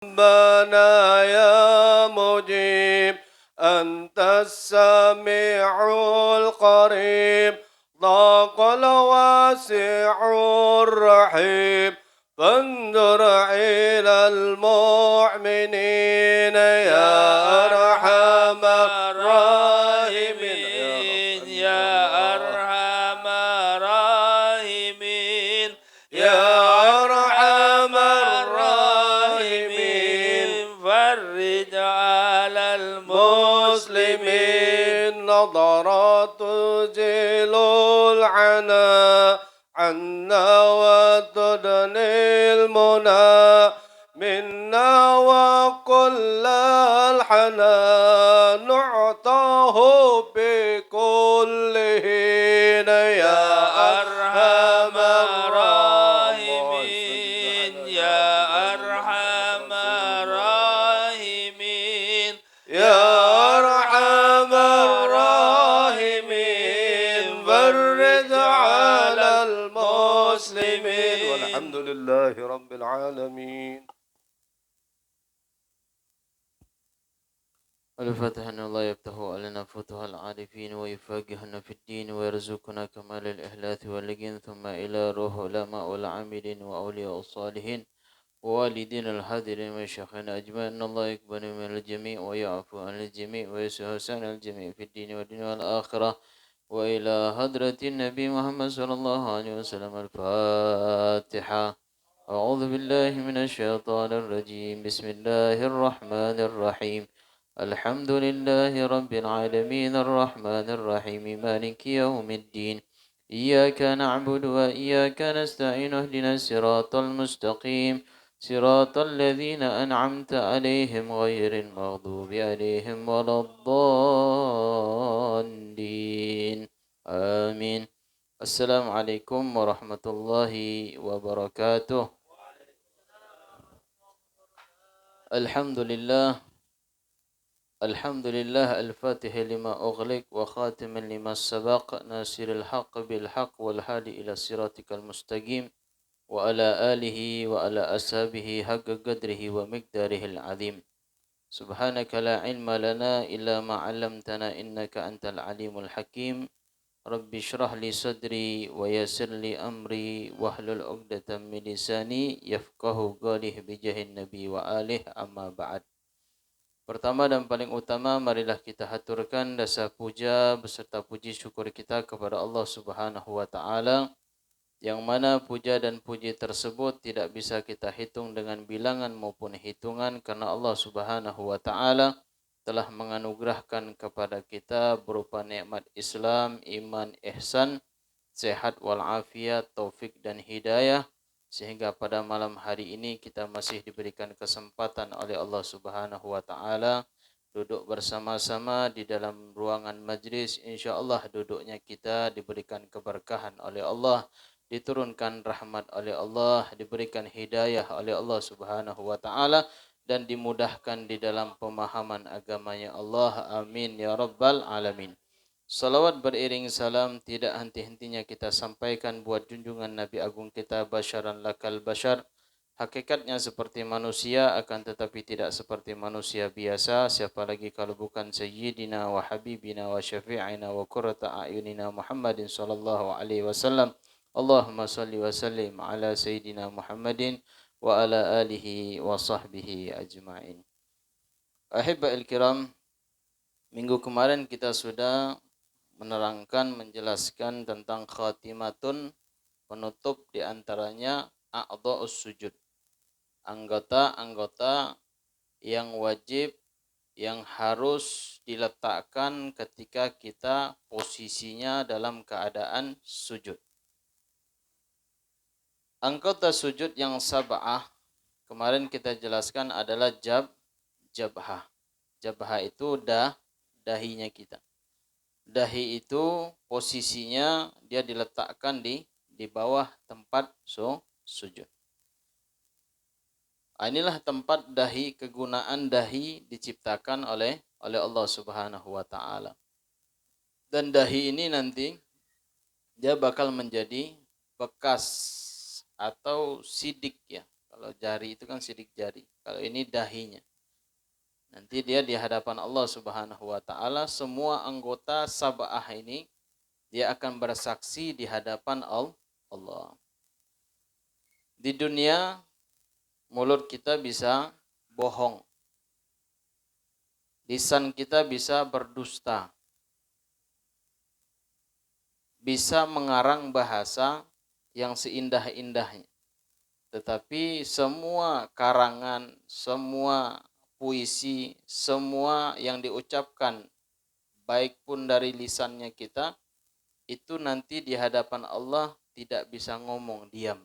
ربنا يا مجيب أنت السميع القريب ضاق الواسع الرحيم فانظر إلى المؤمنين يا أرحم الراحمين يا أرحم الراحمين يا أرحم الراحمين فرج على المسلمين نظرات تزيل العنا عنا وتدني المنى منا وكل الحنان نعطاه بكل حين يا أرحم الراحمين يا أرحم الراحمين يا أرحم الراحمين فرج على المسلمين والحمد لله رب العالمين. الفاتحة أن الله يفتح علينا فتح العارفين ويفقهنا في الدين ويرزقنا كمال الإخلاص واليقين ثم إلى روح علماء والعاملين وأولياء الصالحين ووالدين الحاضرين وشيخنا أجمعين أن الله يقبل من الجميع ويعفو عن الجميع ويسهل الجميع في الدين والدنيا والآخرة وإلى حضرة النبي محمد صلى الله عليه وسلم. الفاتحة. أعوذ بالله من الشيطان الرجيم. بسم الله الرحمن الرحيم. الحمد لله رب العالمين الرحمن الرحيم مالك يوم الدين. إياك نعبد وإياك نستعين اهدنا الصراط المستقيم صراط الذين أنعمت عليهم غير المغضوب عليهم ولا الضالين آمين. السلام عليكم ورحمة الله وبركاته. الحمد لله الفاتح لما أغلق وخاتم لما سبق ناصر الحق بالحق والهادي إلى صراطك المستقيم وعلى آله وعلى أصحابه حق قدره ومقداره العظيم. سبحانك لا علم لنا إلا ما علمتنا إنك أنت العليم الحكيم. رب اشرح لي صدري ويسر لي أمري واحلل عقدة من لساني يفقه قوله بجاه النبي وآله أما بعد. Pertama dan paling utama, marilah kita haturkan rasa puja beserta puji syukur kita kepada Allah Subhanahu wa taala, yang mana puja dan puji tersebut tidak bisa kita hitung dengan bilangan maupun hitungan, karena Allah Subhanahu wa taala telah menganugerahkan kepada kita berupa nikmat Islam, iman, ihsan, sehat walafiat, taufik dan hidayah, sehingga pada malam hari ini kita masih diberikan kesempatan oleh Allah Subhanahu wa taala duduk bersama-sama di dalam ruangan majlis. Insyaallah duduknya kita diberikan keberkahan oleh Allah, diturunkan rahmat oleh Allah, diberikan hidayah oleh Allah Subhanahu wa taala, dan dimudahkan di dalam pemahaman agamanya Allah. Amin ya rabbal alamin. Salawat beriring salam tidak henti-hentinya kita sampaikan buat junjungan Nabi Agung kita, basyaran lakal basyar. Hakikatnya seperti manusia, akan tetapi tidak seperti manusia biasa. Siapa lagi kalau bukan Sayyidina wa Habibina wa Syafi'ina wa Qurrata a'yunina Muhammadin sallallahu alaihi wasallam. Allahumma salli wa sallim ala Sayyidina Muhammadin wa ala alihi wa sahbihi ajma'in. Ahibba'il kiram, minggu kemarin kita sudah menerangkan, menjelaskan tentang khatimatun, penutup diantaranya a'dha'us sujud, anggota-anggota yang wajib, yang harus diletakkan ketika kita posisinya dalam keadaan sujud. Anggota sujud yang sab'ah kemarin kita jelaskan adalah jabhah. Jabhah itu dahinya kita. Dahi itu posisinya dia diletakkan di bawah tempat sujud. Inilah tempat dahi, kegunaan dahi diciptakan oleh Allah Subhanahu wa taala. Dan dahi ini nanti dia bakal menjadi bekas atau sidik ya. Kalau jari itu kan sidik jari. Kalau ini dahinya. Nanti dia di hadapan Allah Subhanahu wa taala, semua anggota sab'ah ini dia akan bersaksi di hadapan Allah. Di dunia mulut kita bisa bohong. Lisan kita bisa berdusta. Bisa mengarang bahasa yang seindah-indahnya. Tetapi semua karangan, semua puisi, semua yang diucapkan, baik pun dari lisannya kita, itu nanti di hadapan Allah tidak bisa ngomong, diam.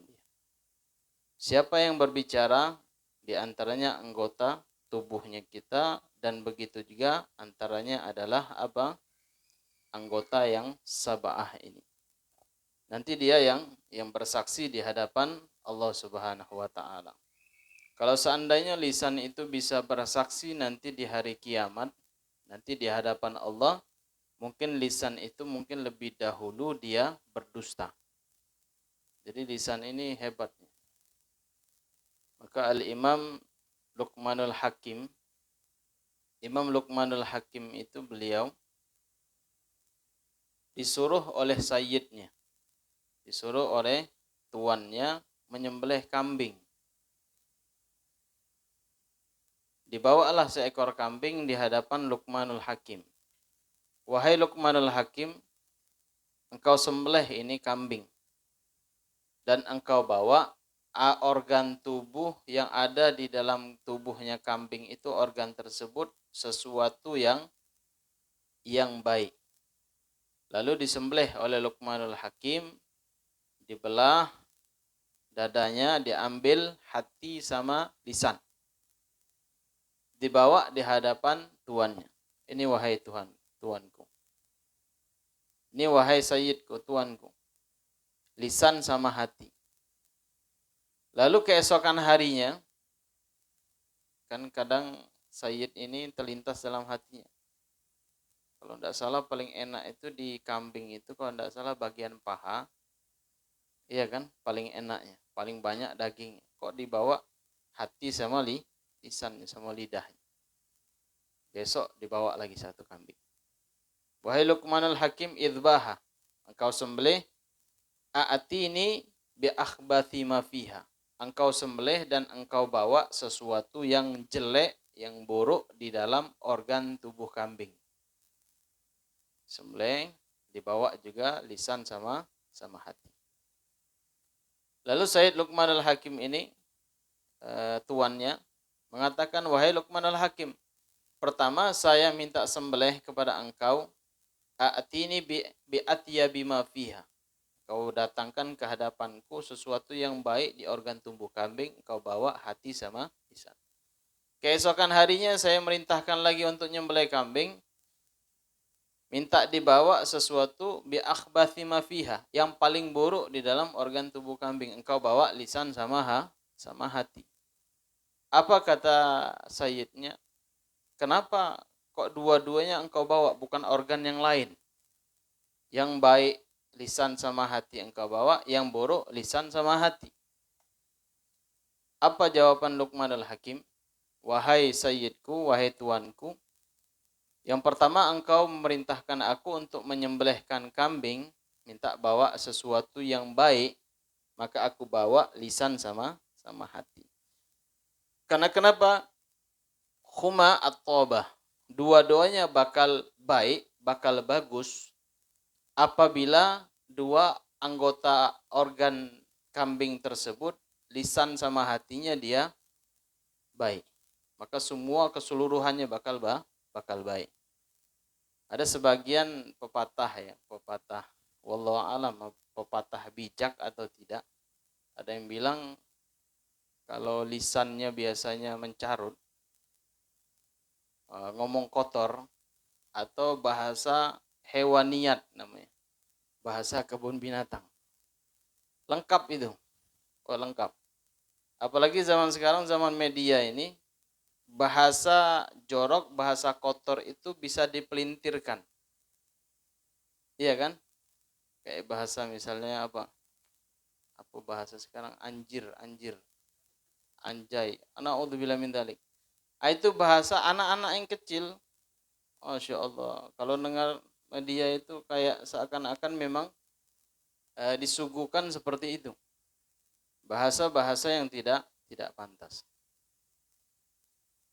Siapa yang berbicara? Di antaranya anggota tubuhnya kita, dan begitu juga antaranya adalah apa? Anggota yang sab'ah ini. Nanti dia yang bersaksi di hadapan Allah Subhanahu wa taala. Kalau seandainya lisan itu bisa bersaksi nanti di hari kiamat, nanti di hadapan Allah, mungkin lisan itu mungkin lebih dahulu dia berdusta. Jadi lisan ini hebatnya. Maka Al-Imam Luqmanul Hakim, Imam Luqmanul Hakim itu beliau disuruh oleh sayyidnya, disuruh oleh tuannya menyembelih kambing. Dibawalah seekor kambing di hadapan Luqmanul Hakim. Wahai Luqmanul Hakim, engkau sembelih ini kambing. Dan engkau bawa organ tubuh yang ada di dalam tubuhnya kambing itu, organ tersebut sesuatu yang baik. Lalu disembelih oleh Luqmanul Hakim, dibelah dadanya, diambil hati sama lisan. Dibawa di hadapan tuannya. Ini wahai Tuhan, tuanku. Ini wahai sayyidku, tuanku. Lisan sama hati. Lalu keesokan harinya, kan kadang sayyid ini terlintas dalam hatinya. Kalau tidak salah paling enak itu di kambing itu, kalau tidak salah bagian paha. Iya kan, paling enaknya, paling banyak dagingnya. Kok dibawa hati sama lisan sama lidahnya. Besok dibawa lagi satu kambing. Wahai Luqmanul Hakim, idbaha, engkau sembelih, a'atini bi akhbathi ma fiha. Engkau sembelih dan engkau bawa sesuatu yang jelek, yang buruk di dalam organ tubuh kambing. Sembelih, dibawa juga lisan sama hati. Lalu Sayyid Luqmanul Hakim ini, tuannya, mengatakan, wahai Luqmanul Hakim, pertama saya minta sembelih kepada engkau, a'atini bi atyabi ma fiha. Kau datangkan ke hadapanku sesuatu yang baik di organ tubuh kambing, kau bawa hati sama lisan. Keesokan harinya saya merintahkan lagi untuk nyembelih kambing, minta dibawa sesuatu bi akhbathi ma fiha, yang paling buruk di dalam organ tubuh kambing, engkau bawa lisan sama hati. Apa kata sayyidnya? Kenapa kok dua-duanya engkau bawa, bukan organ yang lain? Yang baik lisan sama hati engkau bawa, yang buruk lisan sama hati. Apa jawaban Luqmanul Hakim? Wahai sayyidku, wahai tuanku, yang pertama engkau memerintahkan aku untuk menyembelihkan kambing, minta bawa sesuatu yang baik, maka aku bawa lisan sama hati. Karena kenapa? Huma at-tobah. Dua-duanya bakal baik, bakal bagus apabila dua anggota organ kambing tersebut, lisan sama hatinya dia baik. Maka semua keseluruhannya bakal baik. Ada sebagian pepatah wallahu alam, pepatah bijak atau tidak. Ada yang bilang kalau lisannya biasanya mencarut, ngomong kotor, atau bahasa hewaniat namanya, bahasa kebun binatang. Lengkap itu. Lengkap. Apalagi zaman sekarang, zaman media ini, bahasa jorok, bahasa kotor itu bisa dipelintirkan. Iya kan? Kayak bahasa misalnya apa bahasa sekarang, anjir. anjay, naudzubillah min dzalik. Itu bahasa anak-anak yang kecil. Masya Allah. Kalau dengar media itu kayak seakan-akan memang disuguhkan seperti itu. Bahasa-bahasa yang tidak pantas.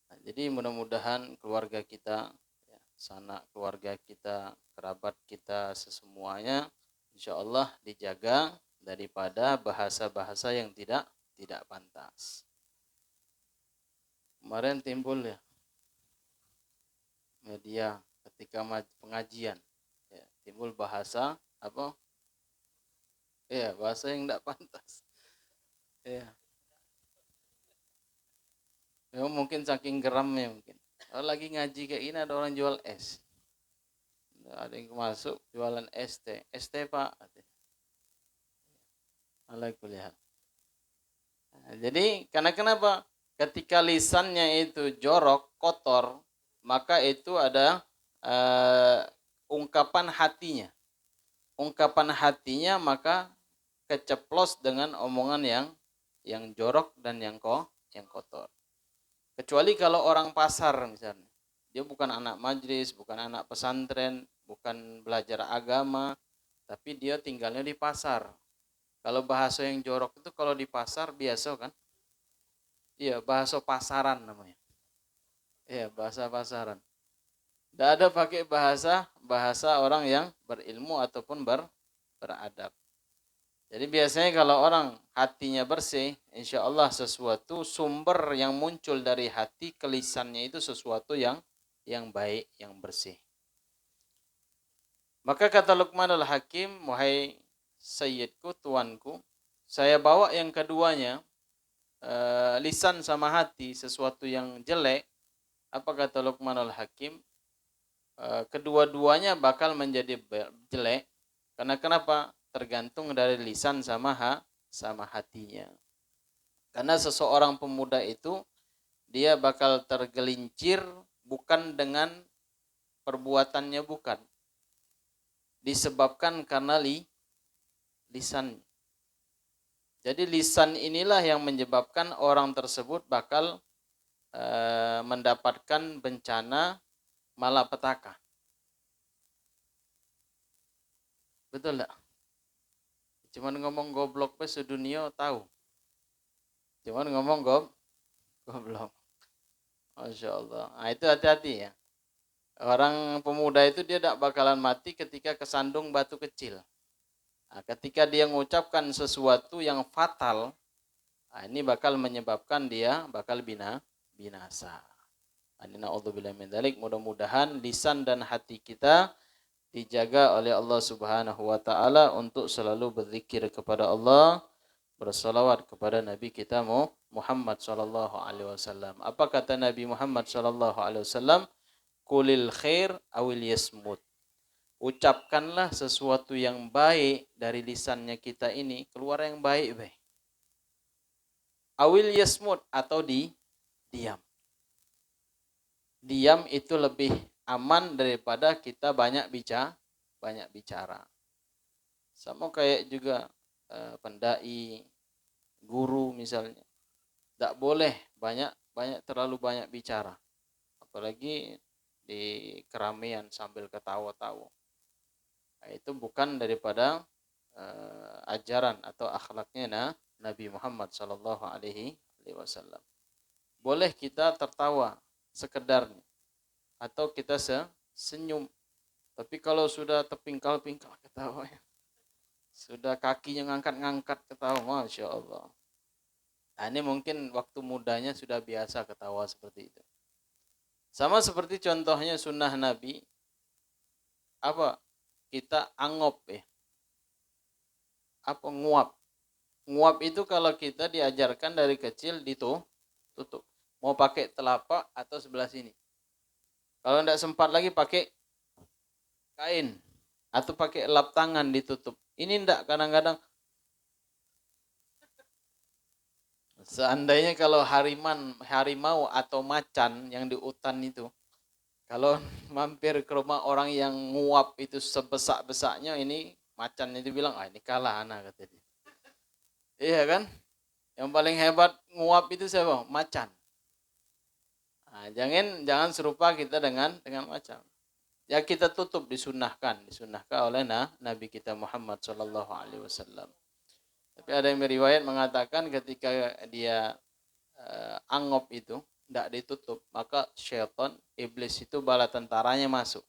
Nah, jadi mudah-mudahan keluarga kita, ya, sanak keluarga kita, kerabat kita, sesemuanya, insya Allah dijaga daripada bahasa-bahasa yang tidak pantas. Kemarin timbul ya media ketika pengajian, ya, timbul bahasa apa? Ya, bahasa yang tidak pantas. Ya. Ya, mungkin saking geramnya mungkin. Kalau lagi ngaji kayak ini ada orang jual es. Ada yang masuk jualan es teh. Es teh Pak. Alaikulihal. Nah, jadi karena kenapa? Ketika lisannya itu jorok, kotor, maka itu ada ungkapan hatinya. Ungkapan hatinya maka keceplos dengan omongan yang jorok dan yang kotor. Kecuali kalau orang pasar misalnya. Dia bukan anak majlis, bukan anak pesantren, bukan belajar agama, tapi dia tinggalnya di pasar. Kalau bahasa yang jorok itu kalau di pasar biasa kan? Iya, bahasa pasaran namanya. Iya, bahasa pasaran. Tidak ada pakai bahasa orang yang berilmu ataupun beradab. Jadi biasanya kalau orang hatinya bersih, insya Allah sesuatu sumber yang muncul dari hati ke lisannya itu sesuatu yang baik, yang bersih. Maka kata Luqmanul Hakim, wahai sayyidku, tuanku, saya bawa yang keduanya, lisan sama hati, sesuatu yang jelek. Apa kata Luqmanul Hakim? Kedua-duanya bakal menjadi jelek. Karena kenapa? Tergantung dari lisan sama hatinya. Karena seseorang pemuda itu dia bakal tergelincir bukan dengan perbuatannya, bukan. Disebabkan karena lisan. Jadi lisan inilah yang menyebabkan orang tersebut bakal mendapatkan bencana malapetaka. Betul enggak? Cuman ngomong goblok pe sedunia tahu. Cuman ngomong goblok. Masya Allah. Nah, itu hati-hati ya. Orang pemuda itu dia tidak bakalan mati ketika kesandung batu kecil. Nah, ketika dia mengucapkan sesuatu yang fatal, nah, ini bakal menyebabkan dia bakal binasa. Na'udzubillah min dzalik. Mudah-mudahan lisan dan hati kita dijaga oleh Allah Subhanahu wa taala untuk selalu berzikir kepada Allah, bersalawat kepada Nabi kita Muhammad sallallahu alaihi wasallam. Apa kata Nabi Muhammad sallallahu alaihi wasallam? Qulil khair awil yasmut. Ucapkanlah sesuatu yang baik dari lisannya kita ini, keluar yang baik. Awil yasmut atau diam. Diam itu lebih aman daripada kita banyak bicara. Sama kayak juga pendai, guru misalnya. Tidak boleh terlalu banyak bicara. Apalagi di keramaian sambil ketawa-tawa. Nah, itu bukan daripada ajaran atau akhlaknya Nabi Muhammad sallallahu alaihi wasallam. Boleh kita tertawa sekedarnya atau kita senyum. Tapi kalau sudah terpingkal-pingkal ketawa, sudah kakinya ngangkat-ngangkat ketawa, Masya Allah. Nah, ini mungkin waktu mudanya sudah biasa ketawa seperti itu. Sama seperti contohnya sunnah Nabi, apa? Kita angop ya. Apa nguap? Nguap itu kalau kita diajarkan dari kecil tutup. Mau pakai telapak atau sebelah sini. Kalau tidak sempat lagi pakai kain atau pakai lap tangan ditutup. Ini tidak, kadang-kadang seandainya kalau harimau atau macan yang di hutan itu, kalau mampir ke rumah orang yang nguap itu sebesak-besaknya, ini macan itu bilang, ini kalah anak, kata dia. Iya kan? Yang paling hebat nguap itu siapa? Macan. Nah, jangan serupa kita dengan macan. Ya kita tutup disunnahkan oleh Nabi kita Muhammad Shallallahu Alaihi Wasallam. Tapi ada yang meriwayat mengatakan ketika dia angop itu tidak ditutup, maka syaitan iblis itu bala tentaranya masuk.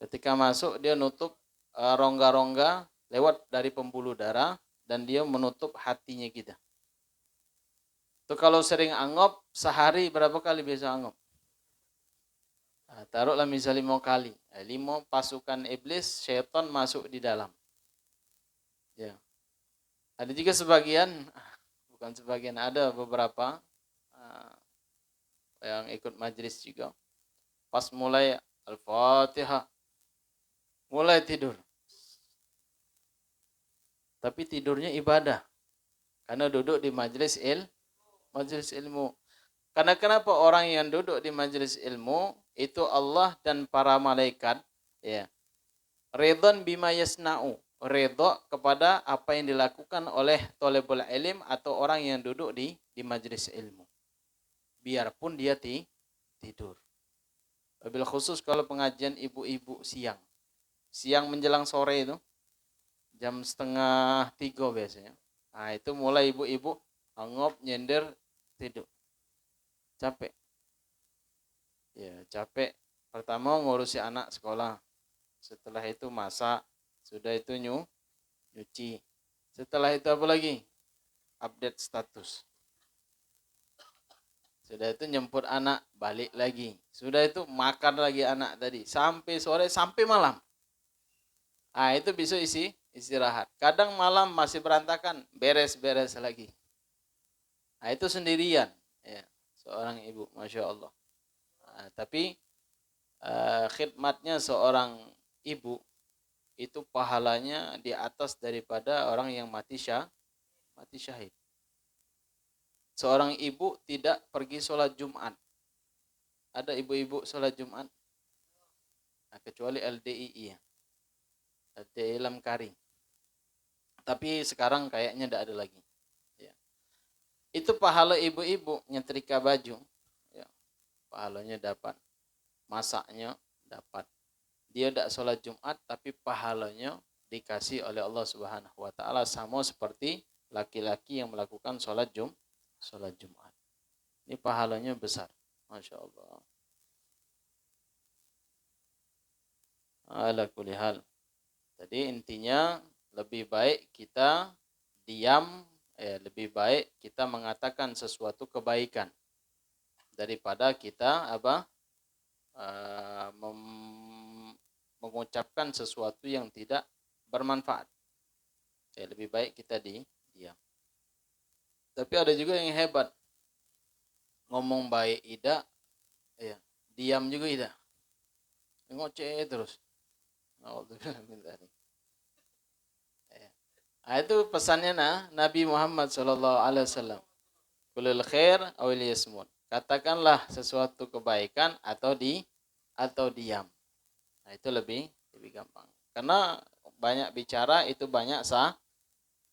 Ketika masuk dia nutup rongga-rongga lewat dari pembuluh darah dan dia menutup hatinya kita. Itu kalau sering angop sehari berapa kali biasa angop? Nah, taruhlah misalnya 5 kali. 5 pasukan iblis, syaitan masuk di dalam. Ya. Ada juga sebagian, bukan sebagian, ada beberapa yang ikut majlis juga. Pas mulai Al-Fatihah, mulai tidur. Tapi tidurnya ibadah. Karena duduk di majlis ilmu. Karena kenapa orang yang duduk di majlis ilmu itu Allah dan para malaikat ya. Ridwan bima yasna'u, ridha kepada apa yang dilakukan oleh thalibul ilm atau orang yang duduk di majlis ilmu. Biarpun dia tidur. Wabil khusus kalau pengajian ibu-ibu siang menjelang sore itu jam 2:30 biasanya. Nah, itu mulai ibu-ibu angop nyender tidur. Capek. Ya, capek. Pertama ngurusi anak sekolah. Setelah itu masak. Sudah itu nyuci. Setelah itu apa lagi? Update status. Sudah itu jemput anak, balik lagi. Sudah itu makan lagi anak tadi. Sampai sore, sampai malam. Ah, itu bisa istirahat. Kadang malam masih berantakan, beres-beres lagi. Nah, itu sendirian. Ya, seorang ibu, Masya Allah. Nah, tapi khidmatnya seorang ibu, itu pahalanya di atas daripada orang yang mati syahid. Seorang ibu tidak pergi sholat Jumat. Ada ibu-ibu sholat Jumat? Nah, kecuali LDII ya. LDII Lamkari. Tapi sekarang kayaknya tidak ada lagi. Ya. Itu pahala ibu-ibu nyetrika baju. Ya. Pahalanya dapat. Masaknya dapat. Dia tidak sholat Jumat tapi pahalanya dikasih oleh Allah Subhanahu wa taala sama seperti laki-laki yang melakukan sholat Jumat. Ini pahalanya besar. Masya Allah. Ala kulli hal. Jadi intinya lebih baik kita diam, lebih baik kita mengatakan sesuatu kebaikan daripada kita mengucapkan sesuatu yang tidak bermanfaat. Lebih baik kita diam. Tapi ada juga yang hebat. Ngomong baik ida, diam juga ida. Ngoceh terus. Nah, itu pesannya Nabi Muhammad SAW. Kulil khair awil yasmun. Katakanlah sesuatu kebaikan atau diam. Nah, itu lebih gampang. Karena banyak bicara itu banyak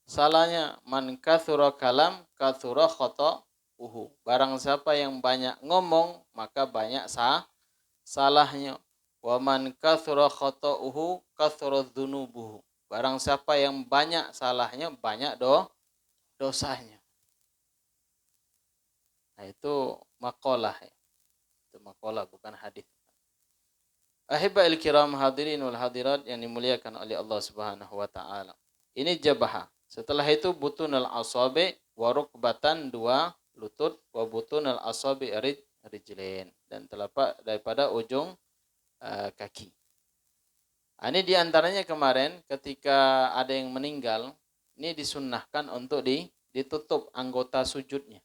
salahnya. Man kathura kalam kathura khata'uhu. Barang siapa yang banyak ngomong maka banyak salahnya. Wa man kathura khata'uhu kathura dzunubuhu. Barang siapa yang banyak salahnya banyak dosanya. Nah, itu maqalah ya. Itu maqalah bukan hadis. Ahibba'il kiram hadirin wal hadirat yang dimuliakan oleh Allah Subhanahu wa taala. Ini jabhah. Setelah itu butunul asabi wa rukbatan, 2 lutut, wa butunul asabi rijlain, dan telapak daripada ujung kaki. Ini diantaranya kemarin ketika ada yang meninggal, ini disunnahkan untuk ditutup anggota sujudnya.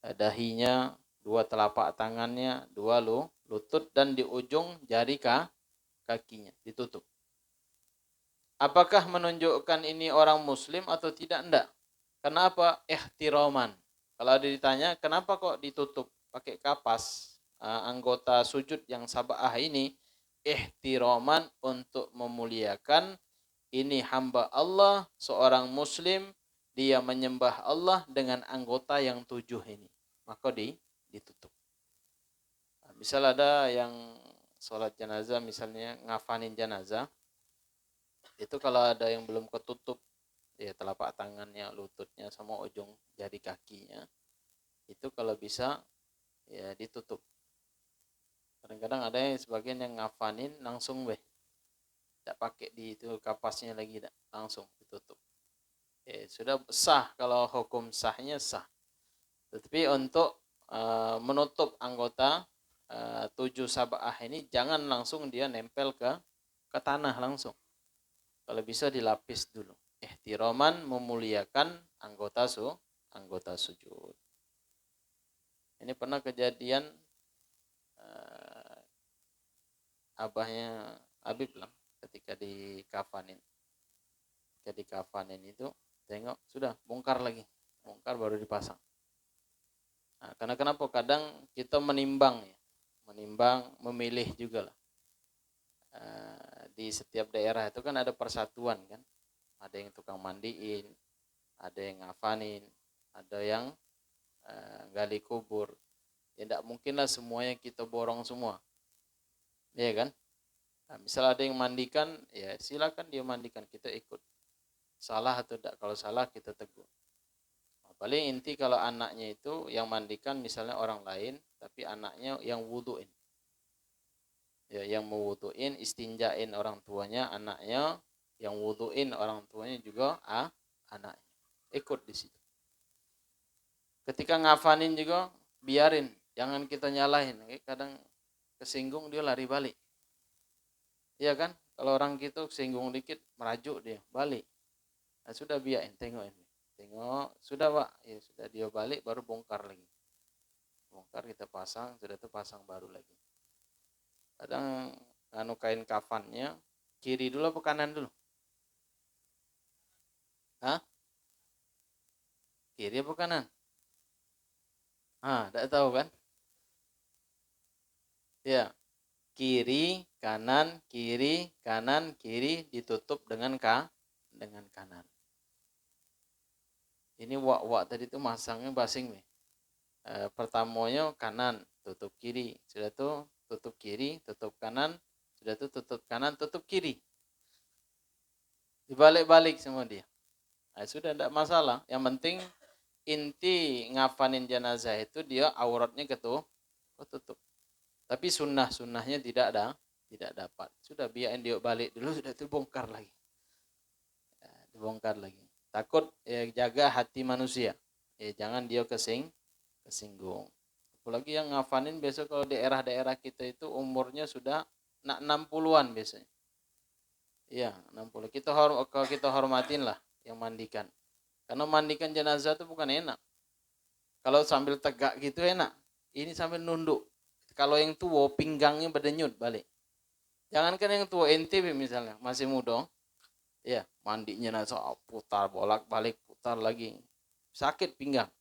Dahinya, 2 telapak tangannya, 2 lutut, dan di ujung jari kakinya ditutup. Apakah menunjukkan ini orang muslim atau tidak? Enggak. Kenapa? Ihtiraman. Kalau ada ditanya, kenapa kok ditutup pakai kapas anggota sujud yang sab'ah ini? Ihtiraman, untuk memuliakan ini hamba Allah, seorang muslim dia menyembah Allah dengan anggota yang 7 ini, maka ditutup. Nah, misal ada yang sholat jenazah, misalnya ngafanin jenazah, itu kalau ada yang belum ketutup, ya telapak tangannya, lututnya, sama ujung jari kakinya, itu kalau bisa ya ditutup. Kadang-kadang ada yang sebagian yang ngafanin langsung tidak pakai di itu kapasnya lagi, langsung ditutup. Sudah sah, kalau hukum sahnya sah. Tetapi untuk menutup anggota 7 sab'ah ini, jangan langsung dia nempel ke tanah langsung. Kalau bisa dilapis dulu. Ihtiraman, memuliakan anggota sujud. Ini pernah kejadian abahnya Habib lah, ketika dikafanin. Ketika dikafanin itu, tengok sudah bongkar lagi. Bongkar baru dipasang. Nah, karena kenapa? Kadang kita menimbang, memilih juga lah. Di setiap daerah itu kan ada persatuan kan. Ada yang tukang mandiin, ada yang ngafanin, ada yang gali kubur. Ya tidak mungkinlah semuanya kita borong semua. Iya kan? Nah, misal ada yang mandikan, ya silakan dia mandikan, kita ikut. Salah atau tidak? Kalau salah kita tegur. Paling inti kalau anaknya itu yang mandikan misalnya orang lain, tapi anaknya yang wuduin. Ya, yang mewuduin, istinjain orang tuanya, anaknya yang wuduin orang tuanya juga anaknya. Ikut di situ. Ketika ngafanin juga biarin, jangan kita nyalahin. Kadang kesinggung dia lari balik. Iya kan? Kalau orang gitu kesinggung dikit merajuk dia, balik. Nah, sudah biarin, tengok ini. Tengok, sudah Pak, ya sudah, dia balik baru bongkar lagi. Bongkar kita pasang, sudah itu pasang baru lagi. Kadang kain kafannya kiri dulu apa kanan dulu? Hah? Kiri apa kanan? Tidak tahu kan? Ya, kiri, kanan, kiri ditutup dengan kanan. Ini wak tadi itu masangnya basing nih. Pertamanya kanan, tutup kiri, sudah tuh tutup kiri, tutup kanan, sudah tuh tutup kanan, tutup kiri. Dibalik-balik semua dia. Nah, sudah tidak masalah. Yang penting inti ngafanin jenazah itu dia auratnya ketutup. Tapi sunnahnya tidak dapat. Sudah biarin dia balik dulu, sudah itu bongkar lagi. Ya, dibongkar lagi. Takut jaga hati manusia. Jangan dia kesinggung. Apalagi yang ngafanin biasa kalau daerah-daerah kita itu umurnya sudah 60-an biasanya. Iya, 60. Kalau kita hormatin lah yang mandikan. Karena mandikan jenazah itu bukan enak. Kalau sambil tegak gitu enak. Ini sambil nunduk. Kalau yang tua pinggangnya berdenyut balik. Jangankan yang tua, ente misalnya masih muda. Ya, mandinya jenazah putar bolak-balik, putar lagi. Sakit pinggang.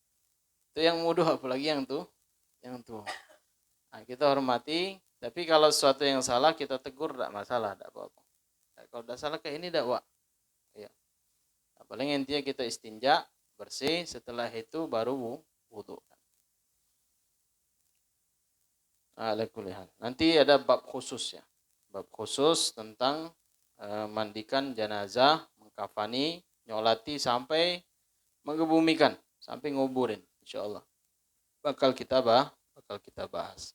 Itu yang muda, apalagi yang tua. Nah, kita hormati, tapi kalau sesuatu yang salah kita tegur, tidak masalah, tidak apa-apa. Kalau tidak salah kayak ini tidak, Wak. Ya. Nah, paling intinya kita istinja, bersih, setelah itu baru wudu. Nanti ada bab khusus ya. Bab khusus tentang mandikan jenazah, mengkafani, nyolati sampai mengebumikan, sampai nguburin, insyaallah. Bakal kita bahas.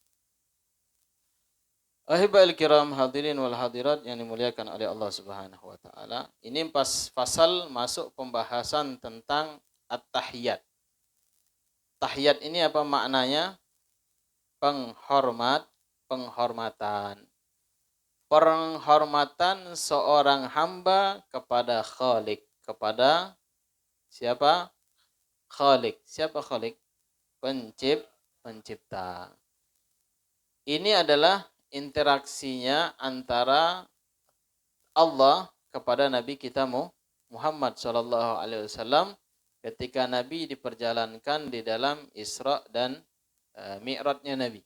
Ahibal kiram hadirin wal hadirat yang dimuliakan oleh Allah Subhanahu wa taala. Ini pasal masuk pembahasan tentang at-tahiyat. Tahiyat ini apa maknanya? Penghormatan. Penghormatan seorang hamba kepada Khalik, kepada siapa? Khalik. Siapa Khalik? Pencipta. Ini adalah interaksinya antara Allah kepada Nabi kita Muhammad sallallahu alaihi wasallam ketika Nabi diperjalankan di dalam Isra dan Mi'rajnya Nabi.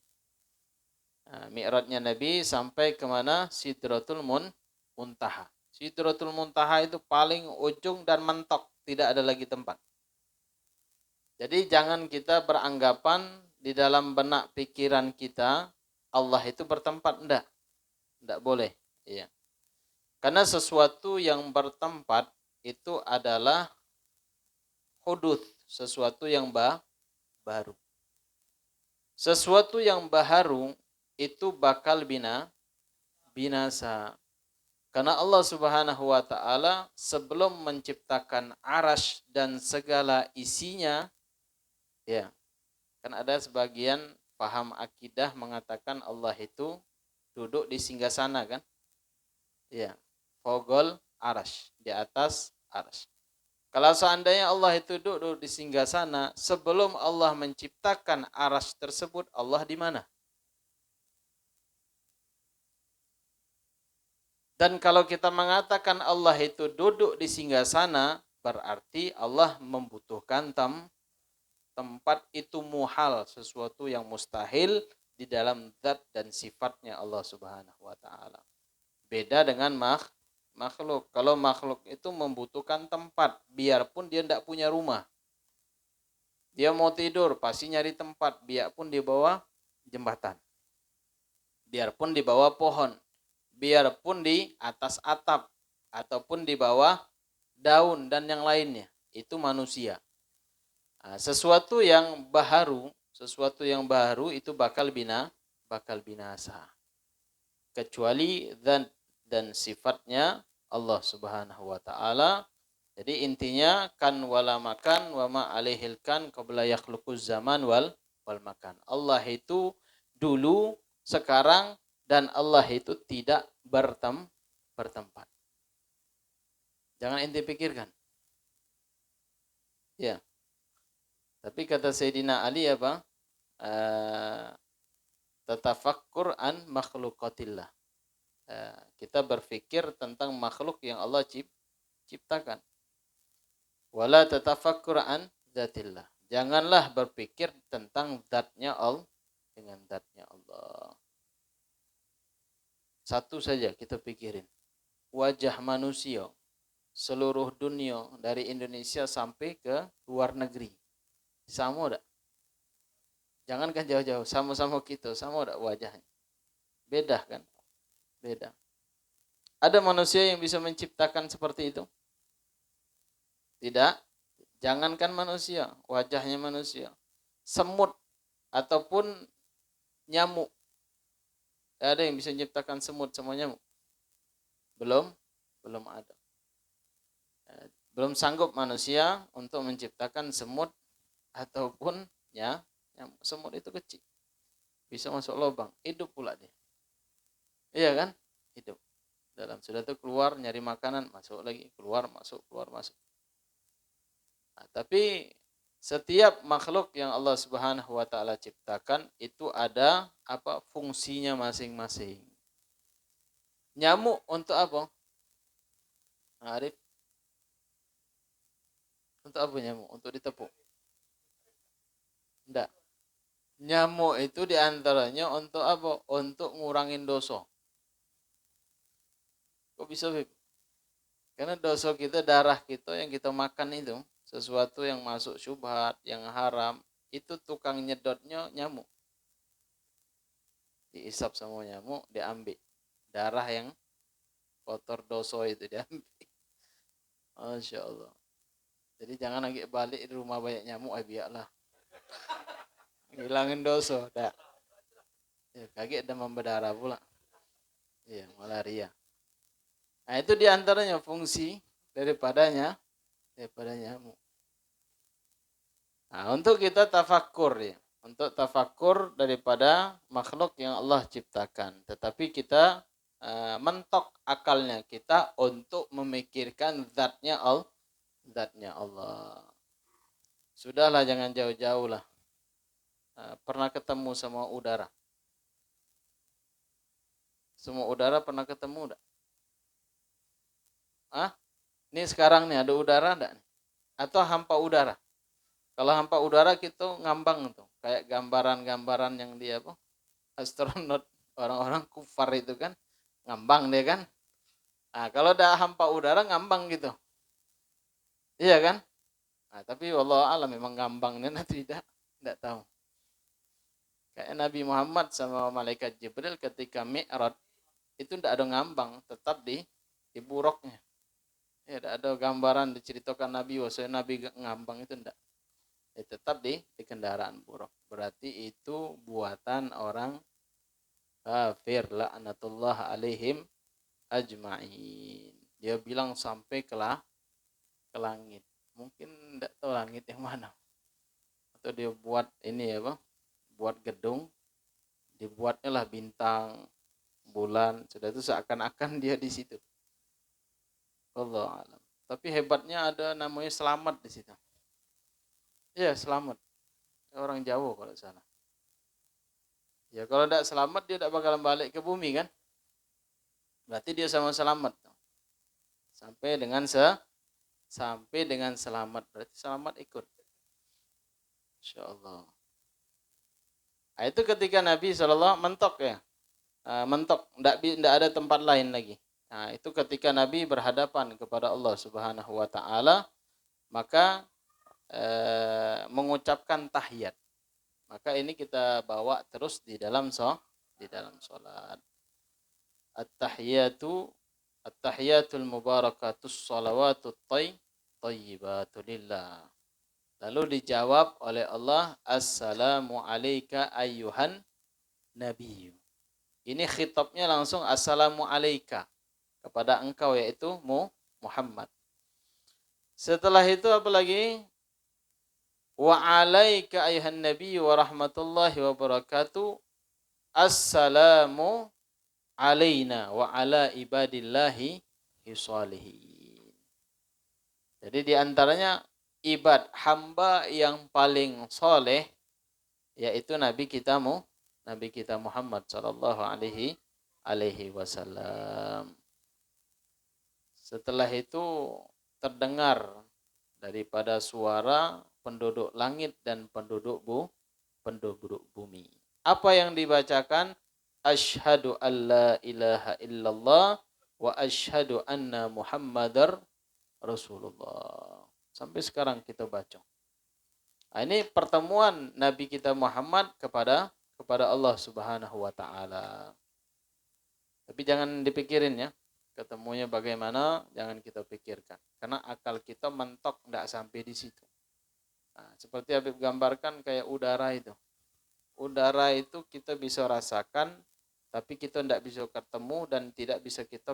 Mi'rajnya Nabi sampai ke mana? Sidratul Muntaha. Sidratul Muntaha itu paling ujung dan mentok tidak ada lagi tempat. Jadi jangan kita beranggapan di dalam benak pikiran kita Allah itu bertempat, enggak boleh. Iya. Karena sesuatu yang bertempat itu adalah hudud, sesuatu yang baru. Sesuatu yang baharu itu bakal binasa. Karena Allah Subhanahu wa taala sebelum menciptakan arasy dan segala isinya, ya. Kan ada sebagian paham akidah mengatakan Allah itu duduk di singgasana kan? Ya. Fogol arasy, di atas arasy. Kalau seandainya Allah itu duduk di singgasana, sebelum Allah menciptakan arasy tersebut, Allah di mana? Dan kalau kita mengatakan Allah itu duduk di singgasana, berarti Allah membutuhkan tempat. Itu muhal, sesuatu yang mustahil di dalam zat dan sifatnya Allah Subhanahu wa taala. Beda dengan makhluk. Kalau makhluk itu membutuhkan tempat, biarpun dia tidak punya rumah. Dia mau tidur, pasti nyari tempat, biarpun di bawah jembatan. Biarpun di bawah pohon. Biarpun di atas atap ataupun di bawah daun dan yang lainnya, itu manusia. Nah, sesuatu yang baharu itu bakal binasa. Kecuali dan sifatnya Allah Subhanahu wa taala. Jadi intinya kan wala makan wa ma alaihil kan qabla yakhluquz zaman wal makan. Allah itu dulu, sekarang, dan Allah itu tidak bertempat. Jangan ente pikirkan. Ya. Tapi kata Sayyidina Ali apa? Tatafakkur an makhluqatillah. Kita berpikir tentang makhluk yang Allah ciptakan. Wala tatafakkur an zatillah. Janganlah berpikir tentang zatnya Allah dengan zatnya Allah. Satu saja kita pikirin. Wajah manusia seluruh dunia dari Indonesia sampai ke luar negeri. Sama enggak? Jangankan jauh-jauh, sama-sama kita, sama enggak wajahnya? Beda kan? Beda. Ada manusia yang bisa menciptakan seperti itu? Tidak. Jangankan manusia, wajahnya manusia. Semut ataupun nyamuk. Ada yang bisa menciptakan semut sama nyamuk? Belum ada. Belum sanggup manusia untuk menciptakan semut ataupun nyamuk. Semut itu kecil. Bisa masuk lubang, hidup pula dia. Iya kan? Hidup. Dalam sudah itu keluar nyari makanan, masuk lagi, keluar masuk. Nah, tapi setiap makhluk yang Allah Subhanahu wa taala ciptakan itu ada apa fungsinya masing-masing. Nyamuk untuk apa? Arif. Untuk apa nyamuk? Untuk ditepuk? Enggak. Nyamuk itu diantaranya untuk apa? Untuk ngurangin dosa. Kok bisa, Beb? Karena dosa kita, darah kita yang kita makan itu, sesuatu yang masuk syubhat, yang haram, itu tukang nyedotnya nyamuk. Diisap sama nyamuk, diambil. Darah yang kotor dosa itu diambil. Masya Allah. Jadi jangan lagi balik di rumah banyak nyamuk, biarlah. Hilangin dosa, dah. Ya, kaget demam berdarah pula. Iya, malaria. Nah, itu diantaranya fungsi daripada nyamuk. Nah, untuk kita tafakur ya. Untuk tafakur daripada makhluk yang Allah ciptakan. Tetapi kita mentok akalnya kita untuk memikirkan zatnya Allah. Sudahlah, jangan jauh-jauh lah. Pernah ketemu sama udara? Semua udara pernah ketemu enggak? Ini sekarang nih ada udara enggak? Atau hampa udara? Kalau hampa udara kita ngambang tuh, kayak gambaran-gambaran yang dia apa? Astronot, orang-orang kufar itu kan, ngambang dia kan. Nah, kalau ada hampa udara ngambang gitu. Iya kan? Nah, tapi wallahu alam memang ngambangnya nanti tidak tahu. Kayak Nabi Muhammad sama malaikat Jibril ketika Mi'raj itu tidak ada ngambang, tetap di buruknya. Ya, tidak ada gambaran diceritakan Nabi bahwasanya Nabi ngambang itu tidak. Ya, tetap di kendaraan buruk. Berarti itu buatan orang kafir laknatullah alaihim ajma'in. Dia bilang sampai ke langit. Mungkin tidak tahu langit yang mana. Atau dia buat ini apa? Buat gedung, dibuatnya lah bintang, bulan, sudah itu seakan-akan dia di situ. Allah alam. Tapi hebatnya ada namanya selamat di situ. Iya, selamat. Orang Jawa kalau sana. Ya kalau tidak selamat dia tidak bakalan balik ke bumi kan? Berarti dia sama selamat. Sampai dengan selamat. Berarti selamat ikut. Insya Allah. Nah, itu ketika Nabi SAW mentok ya. Mentok. Tidak ada tempat lain lagi. Nah, itu ketika Nabi berhadapan kepada Allah Subhanahu wa taala, maka mengucapkan tahiyat. Maka ini kita bawa terus di dalam salat. At-tahiyatul mubarakatus salawatut thayyibatu lillah. Lalu dijawab oleh Allah, Assalamu alayka ayyuhan nabiyyu. Ini khitabnya langsung Assalamu alayka kepada engkau yaitu Muhammad. Setelah itu apa lagi? Wa alayka ayyuhan nabiyyu wa rahmatullahi wa barakatuh. Assalamu alayna wa ala ibadillahi sholihin. Jadi diantaranya hamba yang paling soleh yaitu Nabi kita Muhammad sallallahu alaihi wasallam. Setelah itu terdengar daripada suara penduduk langit dan penduduk bumi. Apa yang dibacakan? Asyhadu alla ilaha illallah wa asyhadu anna Muhammadar Rasulullah. Sampai sekarang kita baca. Nah, ini pertemuan Nabi kita Muhammad kepada Allah Subhanahu wa taala. Tapi jangan dipikirin ya. Ketemunya bagaimana, jangan kita pikirkan. Karena akal kita mentok tidak sampai di situ. Nah, seperti Habib gambarkan kayak udara itu. Udara itu kita bisa rasakan, tapi kita tidak bisa ketemu dan tidak bisa kita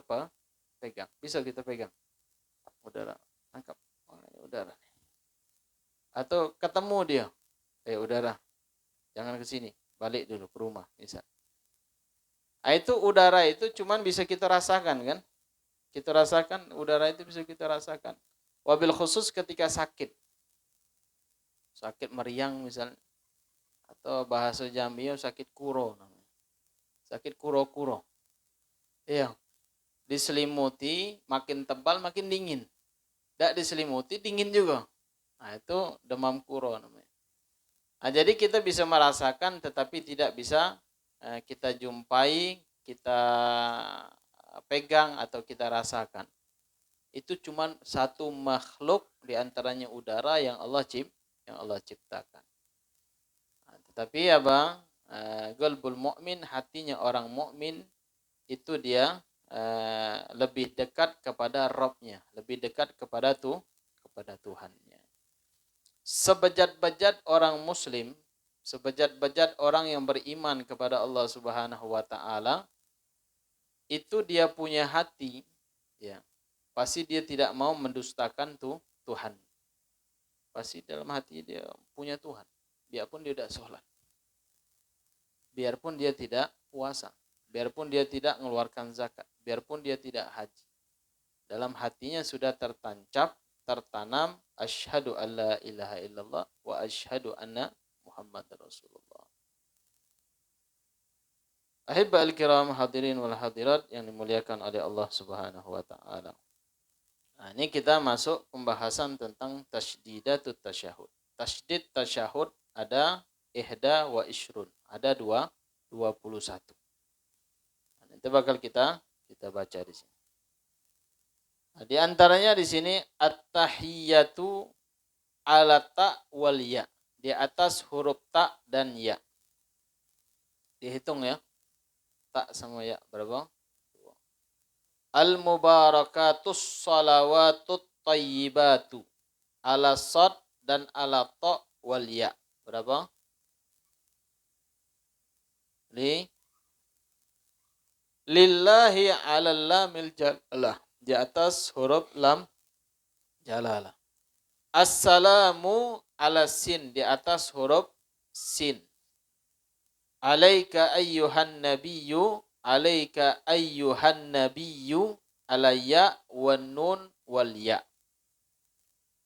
pegang. Bisa kita pegang. Udara, tangkap. Udara. Atau ketemu dia. Udara. Jangan ke sini. Balik dulu ke rumah. Misal. Nah, itu udara itu cuman bisa kita rasakan kan? Kita rasakan, udara itu bisa kita rasakan. Wabil khusus ketika sakit. Sakit meriang misalnya. Atau bahasa Jambi sakit kuro. Sakit kuro-kuro. Iya. Diselimuti, makin tebal, makin dingin. Tidak diselimuti, dingin juga. Nah, itu demam kuro namanya. Nah, jadi kita bisa merasakan tetapi tidak bisa kita jumpai, kita pegang atau kita rasakan. Itu cuma satu makhluk di antaranya udara yang Allah ciptakan. Nah, tetapi qalbul mu'min, hatinya orang mukmin itu dia lebih dekat kepada Rabb-nya, lebih dekat kepada Tuhannya. Sebejat-bejat orang muslim, sebejat-bejat orang yang beriman kepada Allah Subhanahu wa taala, itu dia punya hati ya. Pasti dia tidak mau mendustakan Tuhan. Pasti dalam hati dia punya Tuhan. Biarpun dia tidak sholat. Biarpun dia tidak puasa. Biarpun dia tidak mengeluarkan zakat. Biarpun dia tidak haji. Dalam hatinya sudah tertanam asyhadu alla ilaha illallah wa asyhadu anna Muhammadar Rasulullah. Ahibbal kiram hadirin wal hadirat yang dimuliakan oleh Allah Subhanahu wa taala. Nah, ini kita masuk pembahasan tentang tasdidatut tasyahud. Tasdid tasyahud ada ihda wa ishrun. Ada 21. Nah, itu bakal kita baca di sini. Nah, di antaranya di sini at-tahiyyatu ala ta wal ya. Di atas huruf ta dan ya. Dihitung ya. Ta sama ya berapa? Al-mubarakatus salawatut tayyibatu. Ala sad dan ala ta wal ya. Berapa? Lillahi ala lamil jalalah. Di atas huruf lam jalalah. Assalamu ala sin. Di atas huruf sin. Alaika ayyuhan nabiyyu. Alaika ayyuhan nabiyyu. Alayya wan nun wal ya.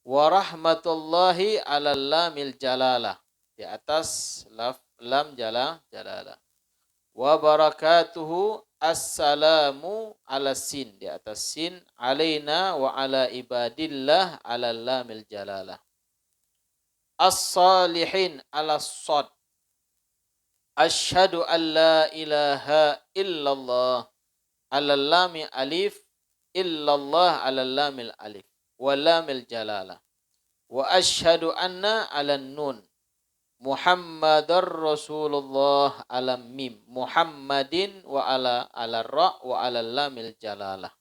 Wa rahmatullahi ala lamil jalalah. Di atas lam jalalah. Wa barakatuhu assalamu ala sin. Di atas sin. Alaina wa ala ibadillah ala lamil jalalah. As-salihin ala sad. Asyhadu an la ilaha illallah ala lami alif. Illallah ala lamil alif. Wa lamil jalalah. Wa asyhadu anna ala nun. Muhammadar Rasulullah ala mim. Muhammadin wa ala ra wa ala lamil jalalah.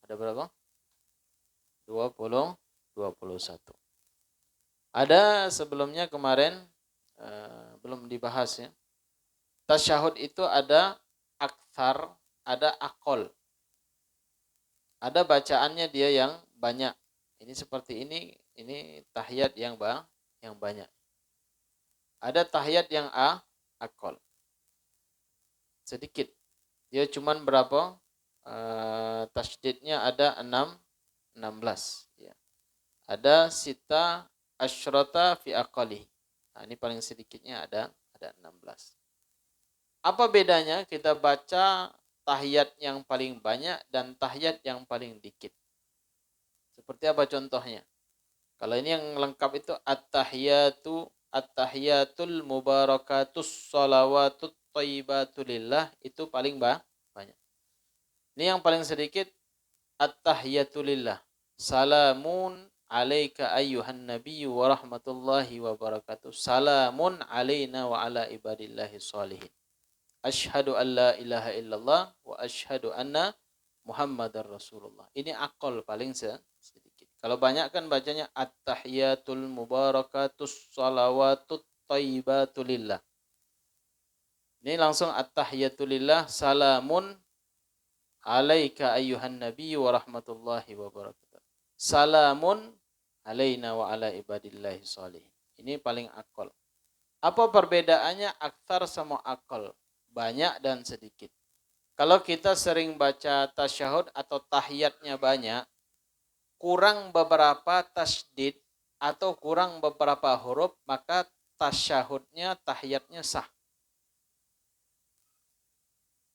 Ada berapa? 21. Ada sebelumnya kemarin belum dibahas ya. Tasyahud itu ada aktsar, ada aqall. Ada bacaannya dia yang banyak. Ini seperti ini tahiyat yang banyak. Ada tahiyat yang aqall. Sedikit. Dia cuman berapa? Tasydidnya ada 16 ya. Ada sita asyrata fi aqali. Nah, ini paling sedikitnya ada 16. Apa bedanya kita baca tahiyat yang paling banyak dan tahiyat yang paling dikit? Seperti apa contohnya? Kalau ini yang lengkap itu at-tahiyatul mubarakatus salawatut thayyibatulillah, itu paling banyak. Ini yang paling sedikit at-tahiyatulillah. Salamun alaika ayyuhan nabiyyu wa rahmatullahi wa barakatuh. Salamun alaina wa ala ibadillahi sholihin. Asyhadu an la ilaha illallah wa asyhadu anna Muhammadar Rasulullah. Ini aqall paling sedikit. Kalau banyak kan bacanya at-tahiyatul mubarakatus salawatut thayyibatulillah. Ini langsung at-tahiyatulillah. Salamun alaika ayyuhan nabiyyu wa rahmatullahi wa barakatuh. Salamun alaina wa ala ibadillahi sholihin. Ini paling aqall. Apa perbedaannya aktsar sama aqall? Banyak dan sedikit. Kalau kita sering baca tasyahud atau tahiyatnya banyak, kurang beberapa tasydid atau kurang beberapa huruf, maka tasyahudnya, tahiyatnya sah.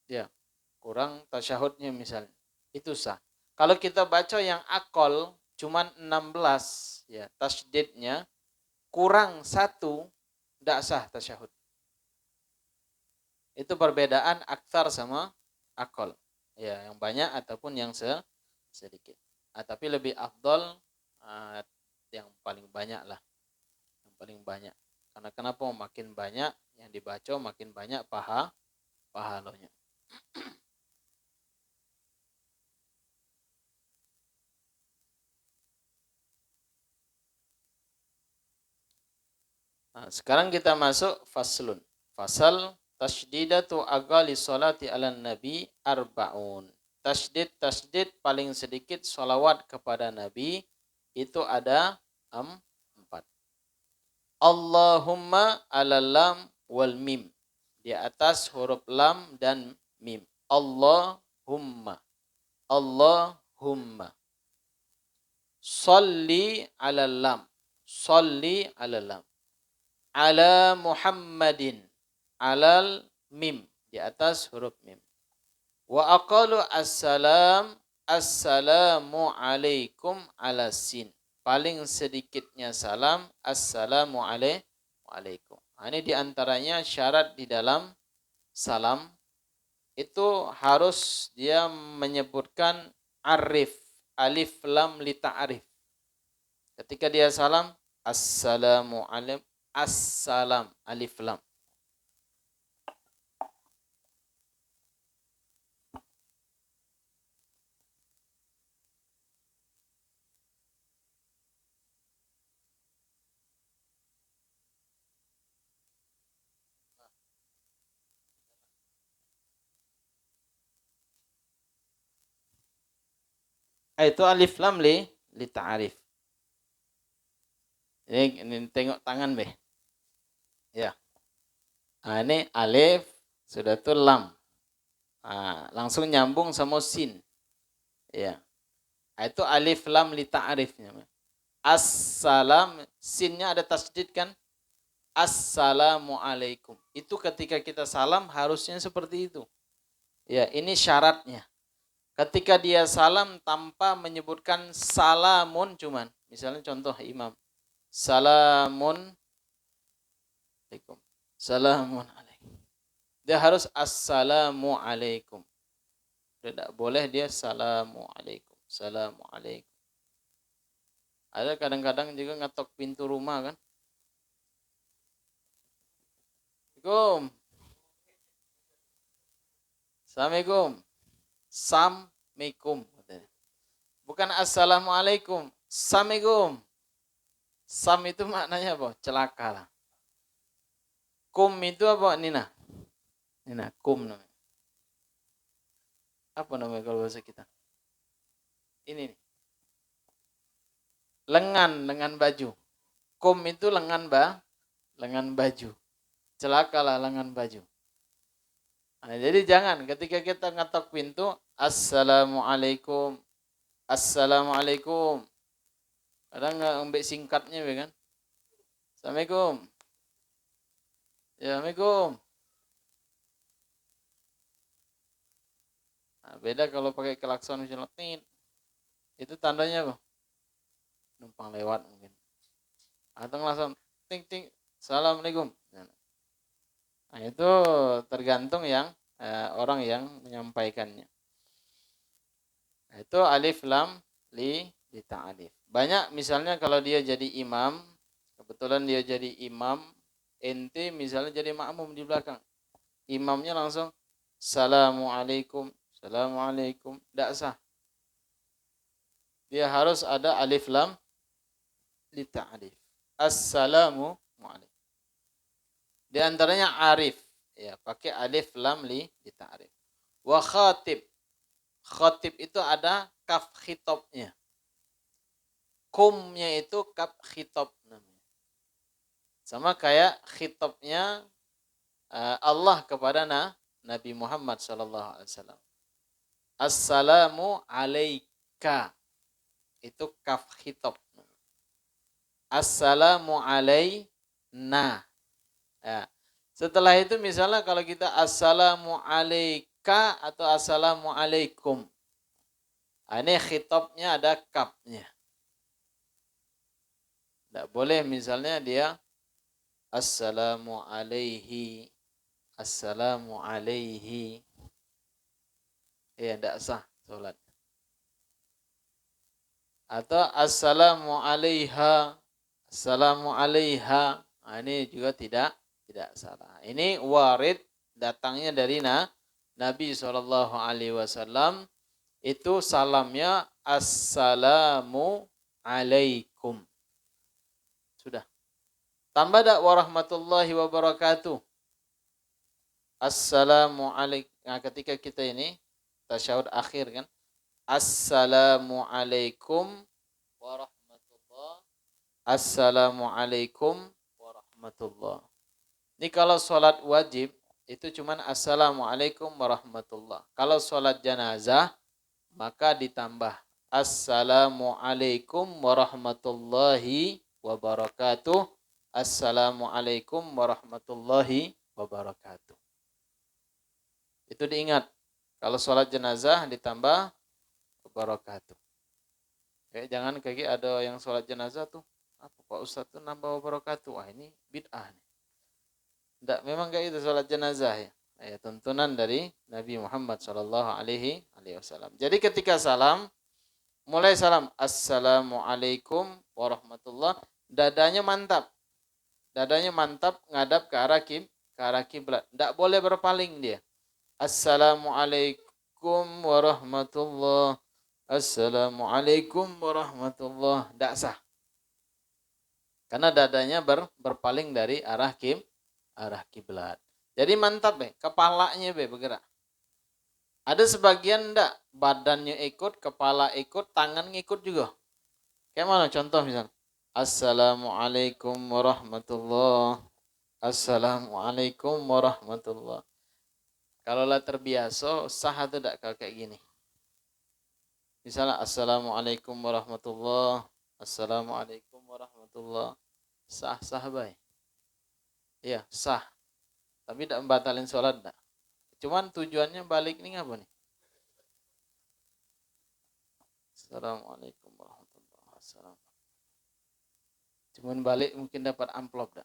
Ya, kurang tasyahudnya misalnya, itu sah. Kalau kita baca yang aqall cuman 16 ya, tasydidnya kurang 1, tidak sah tasyahud. Itu perbedaan aktsar sama aqall. Ya, yang banyak ataupun yang sedikit. Tapi lebih afdal yang paling banyak lah. Yang paling banyak. Karena kenapa? Makin banyak yang dibaca, makin banyak pahalanya. Nah, sekarang kita masuk faslun. Fasal tasydidatu aqalli sholati ala nabi arba'un. Tasydid paling sedikit sholawat kepada Nabi itu ada 4. Allahumma ala lam wal mim. Di atas huruf lam dan mim. Allahumma. Allahumma. Salli ala lam. Salli ala lam. Ala Muhammadin. Alal mim. Di atas huruf mim. Wa aqalu assalam. Assalamu alaikum ala sin. Paling sedikitnya salam. Assalamu alaikum. Ini diantaranya syarat di dalam salam. Itu harus dia menyebutkan arif alif lam li ta'rif. Ketika dia salam, assalamu alaikum, assalam, alif lam. Itu alif lam li ta'rif. Ini tengok tangan be. Ya. Nah, ini alif, sudah tuh lam. Nah, langsung nyambung sama sin. Ya. Nah, itu alif lam li ta'rifnya. Assalam, sinnya ada tasdid kan? Assalamualaikum. Itu ketika kita salam harusnya seperti itu. Ya, ini syaratnya. Ketika dia salam tanpa menyebutkan salamun cuman. Misalnya contoh imam. Salamun alaikum. Salamun alaikum. Dia harus assalamu alaikum. Tidak boleh dia salamu alaikum. Salamu alaikum. Ada kadang-kadang juga ngetok pintu rumah kan. Assalamualaikum. Assalamualaikum. Assalamualaikum. Bukan assalamualaikum. Assalamualaikum. Sam itu maknanya apa? Celaka lah. Kum itu apa? Nina. Nina, kum namanya. Apa namanya kalau bahasa kita? Ini nih. Lengan baju. Kum itu lengan baju. Celakalah lengan baju. Nah, jadi jangan ketika kita ngetok pintu, assalamualaikum, assalamualaikum. Kadang nggak ambil singkatnya kan? Assalamualaikum. Ya, assalamualaikum. Nah, beda kalau pakai klakson misalnya, itu tandanya apa? Numpang lewat mungkin. Atau langsung ting ting, assalamualaikum. Nah, itu tergantung yang orang yang menyampaikannya. Nah, itu alif lam li ta'rif. Banyak misalnya kalau dia jadi imam, kebetulan dia jadi imam, ente misalnya jadi makmum di belakang. Imamnya langsung assalamualaikum, assalamualaikum, tidak sah. Dia harus ada alif lam li ta'rif. Assalamu alaikum. Di antaranya arif, ya pakai alif lam li ta'rif. Wa khatib. Khatib itu ada kaf khitabnya. Kumnya itu kaf khitab namanya. Sama kayak khitabnya Allah kepada Nabi Muhammad sallallahu alaihi wasallam. Assalamu alaika. Itu kaf khitab. Assalamu alaina. Ya. Setelah itu misalnya kalau kita assalamu alaika atau assalamu alaikum. Ini khitabnya ada kapnya. Tidak boleh misalnya dia assalamu alaihi. Assalamu alaihi. Ya tidak sah sholat. Atau assalamu alaiha. Assalamu alaiha. Nah, ini juga tidak salah. Ini warid datangnya dari Nabi SAW. Itu salamnya assalamu alaikum. Sudah. Tambah dak warahmatullahi wabarakatuh. Assalamu alaikum. Nah, ketika kita ini tasyahud akhir kan. Assalamu alaikum warahmatullahi. Assalamu alaikum warahmatullahi. Ini kalau sholat wajib itu cuman assalamualaikum warahmatullah. Kalau sholat janazah maka ditambah assalamualaikum warahmatullahi wabarakatuh. Assalamualaikum warahmatullahi wabarakatuh. Itu diingat. Kalau sholat jenazah ditambah wabarakatuh. Jangan kayak ada yang sholat jenazah tuh. Apa Pak Ustadz tuh nambah wabarakatuh. Wah ini bid'ah nih. Tidak, memang kayak itu sholat jenazah ya. Tuntunan dari Nabi Muhammad SAW. Jadi ketika salam mulai salam, assalamualaikum warahmatullah, dadanya mantap. Dadanya mantap ngadap ke arah kiblat. Tidak boleh berpaling dia. Assalamualaikum warahmatullah. Assalamualaikum warahmatullah. Tidak sah. Karena dadanya berpaling dari arah kiblat. Jadi mantap kepalanya bergerak. Ada sebagian enggak, badannya ikut, kepala ikut, tangan ngikut juga. Kayak mana contoh misalnya? Assalamualaikum warahmatullah. Assalamualaikum warahmatullah. Kalau lah terbiasa, sah atau tidak kalau kayak gini? Misalnya assalamualaikum warahmatullah. Assalamualaikum warahmatullah. Sah baik. Iya, sah. Tapi tidak membatalin sholat enggak. Cuman tujuannya balik nih apa nih? Assalamualaikum warahmatullahi wabarakatuh. Cuman balik mungkin dapat amplop dah.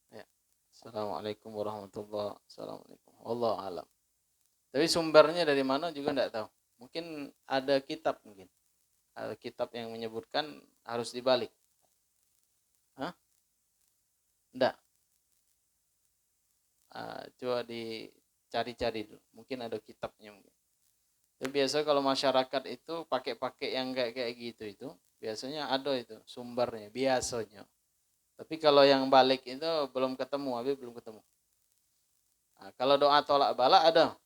Ya. Assalamualaikum warahmatullahi wabarakatuh. Assalamualaikum. Wallahu alam. Tapi sumbernya dari mana juga enggak tahu. Mungkin ada kitab mungkin. Ada kitab yang menyebutkan harus dibalik. Hah? Enggak. Coba dicari-cari dulu. Mungkin ada kitabnya mungkin. Tapi biasa kalau masyarakat itu pakai yang kayak gitu itu biasanya ada itu sumbernya biasanya. Tapi kalau yang balik itu belum ketemu, belum ketemu. Nah, kalau doa tolak bala ada.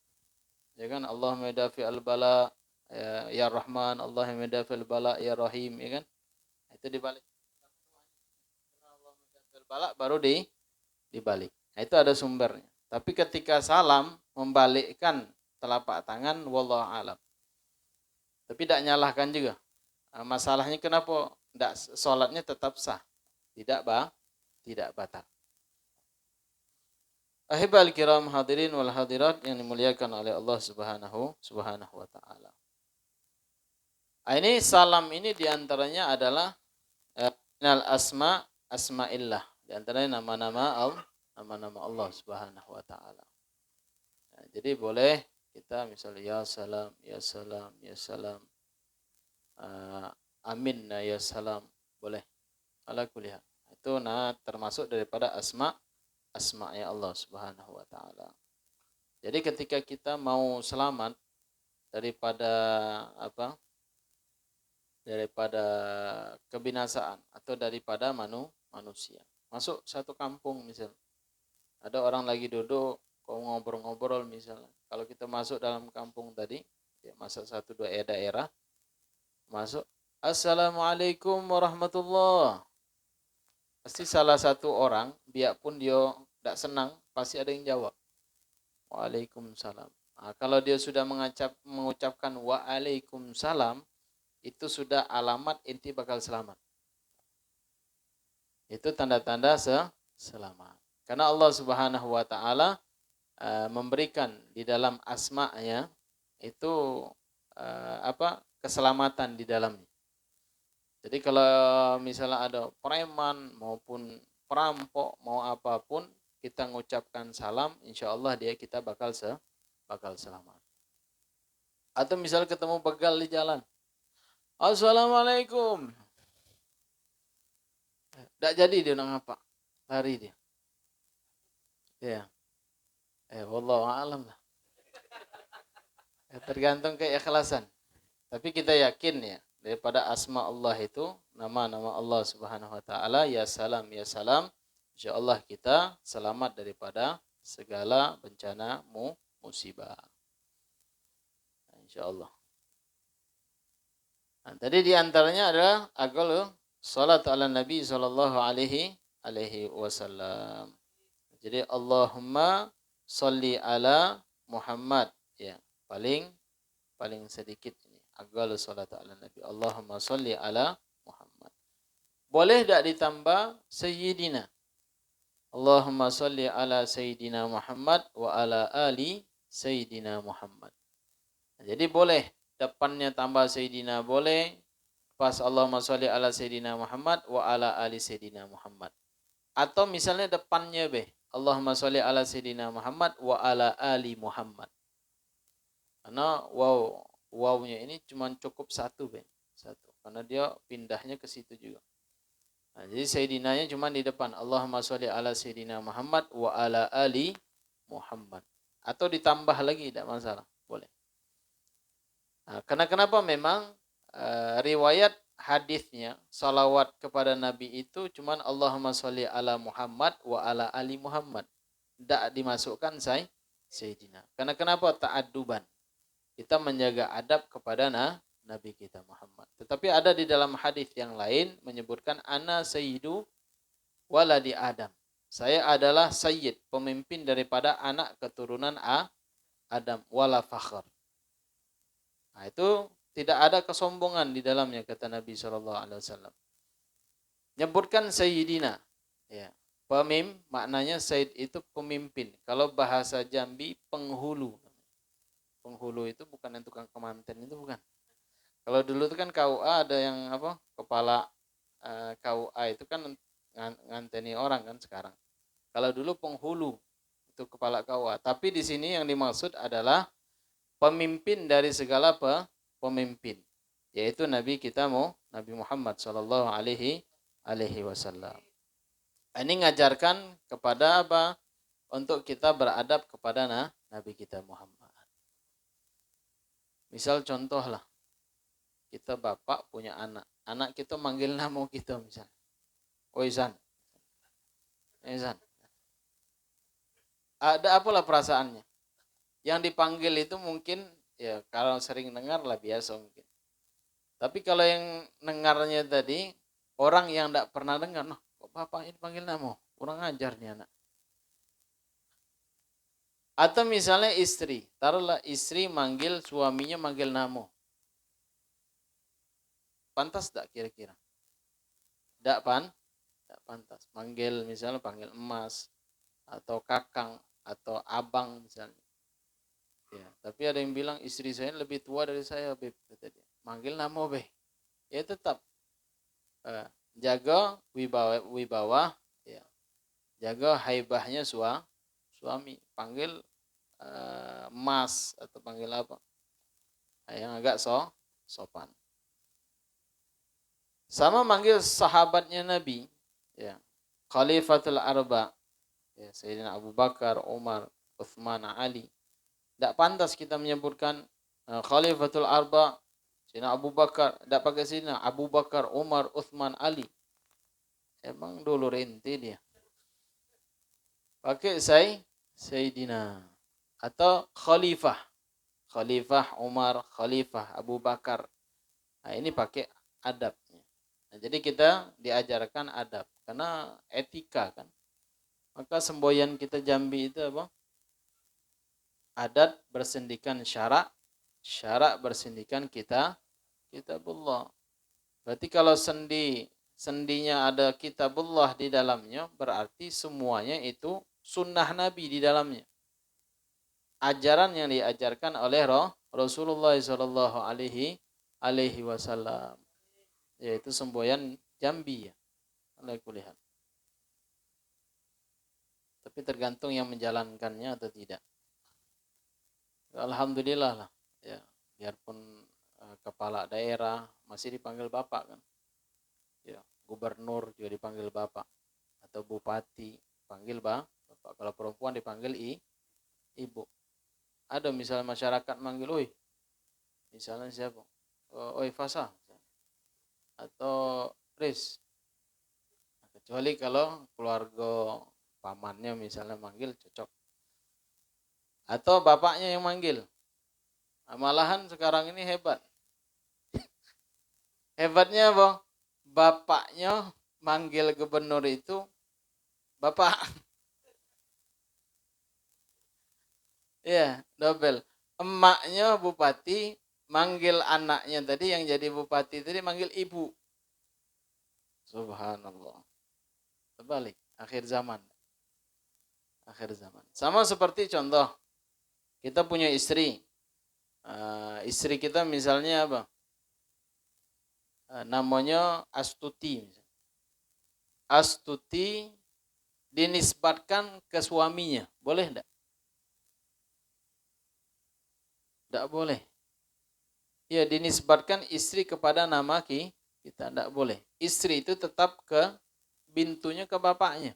Ya kan Allahumma dafi al-bala ya Rahman, Allahumma dafi al-bala ya Rahim, ya kan? Itu dibalik. Allahumma dafi al-bala baru dibalik. Nah, itu ada sumbernya. Tapi ketika salam membalikkan telapak tangan, wallahu alam. Tapi tidak nyalahkan juga. Masalahnya kenapa tidak sholatnya tetap sah, tidak batal. Ahibal kiram hadirin wal hadirat yang dimuliakan oleh Allah Subhanahu wa taala. Ini salam ini diantaranya adalah minal asma'illah. Diantaranya nama-nama Allah Subhanahu wa taala. Nah, jadi boleh kita misalnya ya salam, ya salam, ya salam. Amin ya salam, boleh. Ala kuliah. Itu termasuk daripada asma'nya Allah Subhanahu wa taala. Jadi ketika kita mau selamat daripada daripada kebinasaan atau daripada manusia. Masuk satu kampung misalnya. Ada orang lagi duduk, kau ngobrol-ngobrol misalnya. Kalau kita masuk dalam kampung tadi, ya masuk satu dua daerah, masuk, assalamualaikum warahmatullah. Pasti salah satu orang, biarpun dia tidak senang, pasti ada yang jawab. Waalaikumsalam. Nah, kalau dia sudah mengucapkan waalaikumsalam, itu sudah alamat inti bakal selamat. Itu tanda-tanda selamat. Karena Allah Subhanahu wa taala memberikan di dalam asma-Nya itu keselamatan di dalamnya. Jadi kalau misalnya ada preman maupun perampok mau apapun, kita mengucapkan salam, insya Allah kita bakal selamat. Atau misalnya ketemu begal di jalan, assalamualaikum. Tidak jadi dia nak apa, lari dia. Ya, wallahu a'lam lah. Tergantung keikhlasan. Tapi kita yakin ya, daripada asma Allah itu, nama-nama Allah Subhanahu wa taala, ya salam, insyaallah kita selamat daripada segala bencana musibah. Insyaallah. Nah, tadi diantaranya adalah agol salat ala Nabi sallallahu alaihi wasallam. Jadi Allahumma sholli ala Muhammad, ya, paling sedikit ini. Agol salat ala Nabi. Allahumma sholli ala Muhammad. Boleh tak ditambah sayyidina? Allahumma sholli ala sayyidina Muhammad wa ala ali sayyidina Muhammad. Jadi boleh depannya tambah sayyidina, boleh pas Allahumma sholli ala sayyidina Muhammad wa ala ali sayyidina Muhammad. Atau misalnya depannya Allahumma sholli ala sayyidina Muhammad wa ala ali Muhammad. Karena wawnya ini cuma cukup satu, satu. Karena dia pindahnya ke situ juga. Nah, jadi Sayyidinanya cuma di depan. Allahumma sholli ala Sayyidina Muhammad wa ala ali Muhammad. Atau ditambah lagi, tidak masalah. Boleh. Nah, kenapa memang riwayat hadisnya salawat kepada Nabi itu cuma Allahumma sholli ala Muhammad wa ala ali Muhammad. Tidak dimasukkan Sayyidina. Karena kenapa? Ta'adduban. Kita menjaga adab kepada Nabi kita Muhammad. Tetapi ada di dalam hadis yang lain menyebutkan ana sayyidu waladi Adam. Saya adalah sayyid, pemimpin daripada anak keturunan Adam wala fakhr. Nah, itu tidak ada kesombongan di dalamnya kata Nabi SAW. Nyebutkan sayyidina. Ya. Maknanya sayyid itu pemimpin. Kalau bahasa Jambi penghulu. Penghulu itu bukan yang tukang kemanten, itu bukan. Kalau dulu itu kan KUA ada yang apa? Kepala KUA itu kan nganteni orang kan sekarang. Kalau dulu penghulu itu kepala KUA. Tapi di sini yang dimaksud adalah pemimpin dari segala pemimpin, yaitu Nabi kita Nabi Muhammad sallallahu alaihi wasallam. Ini ngajarkan kepada apa? Untuk kita beradab kepada Nabi kita Muhammad. Misal contoh lah. Kita bapak punya anak. Anak kita manggil nama kita misalnya. Oh Izan. Izan. Ada apalah perasaannya. Yang dipanggil itu mungkin, ya kalau sering dengar lah biasa mungkin. Tapi kalau yang dengarnya tadi, orang yang tidak pernah dengar, nah kok bapak ini panggil nama? Kurang ajar nih anak. Atau misalnya istri. Taruhlah istri manggil suaminya manggil nama. Pantas tak kira-kira? Tidak pantas. Manggil misalnya panggil emas atau kakang atau abang misalnya. Ya, tapi ada yang bilang istri saya lebih tua dari saya, Beb, kata dia. Manggil nama, Beb. Ya tetap jaga wibawa, ya. Jaga haibahnya suami. Panggil emas atau panggil apa? Yang agak sopan. Sama manggil sahabatnya Nabi, ya, Khalifatul Arba, ya, Sayyidina Abu Bakar, Umar, Uthman, Ali. Tidak pantas kita menyebutkan Khalifatul Arba, Sayyidina Abu Bakar, tidak pakai Sayyidina Abu Bakar, Umar, Uthman, Ali. Emang dulu rente dia. Pakai Sayyidina atau Khalifah. Khalifah Umar, Khalifah Abu Bakar. Nah, ini pakai adabnya. Nah, jadi kita diajarkan adab karena etika kan. Maka semboyan kita Jambi itu apa? Adat bersendikan syarak, syarak bersendikan kitabullah. Berarti kalau sendinya ada kitabullah di dalamnya, berarti semuanya itu sunnah Nabi di dalamnya. Ajaran yang diajarkan oleh Rasulullah sallallahu alaihi wasallam. Yaitu semboyan Jambi ya. Oleh kulihat. Tapi tergantung yang menjalankannya atau tidak. Alhamdulillah lah. Ya, biarpun kepala daerah masih dipanggil bapak kan. Ya, gubernur juga dipanggil bapak atau bupati panggil bapak. Kalau perempuan dipanggil ibu. Ada misalnya masyarakat manggil, "Oi." Misalnya siapa? "Oi Fasa." Atau Riz. Kecuali kalau keluarga pamannya misalnya manggil cocok. Atau bapaknya yang manggil. Malahan sekarang ini hebat. Hebatnya apa? Bapaknya manggil gubernur itu bapak. Ya, double. Emaknya bupati manggil anaknya tadi yang jadi bupati tadi manggil ibu. Subhanallah. Terbalik. Akhir zaman. Sama seperti contoh. Kita punya istri. Istri kita misalnya apa? Namanya Astuti. Astuti dinisbatkan ke suaminya. Boleh enggak? Tidak boleh. Ya, dinisbatkan istri kepada nama kita, tidak boleh. Istri itu tetap ke bintunya, ke bapaknya.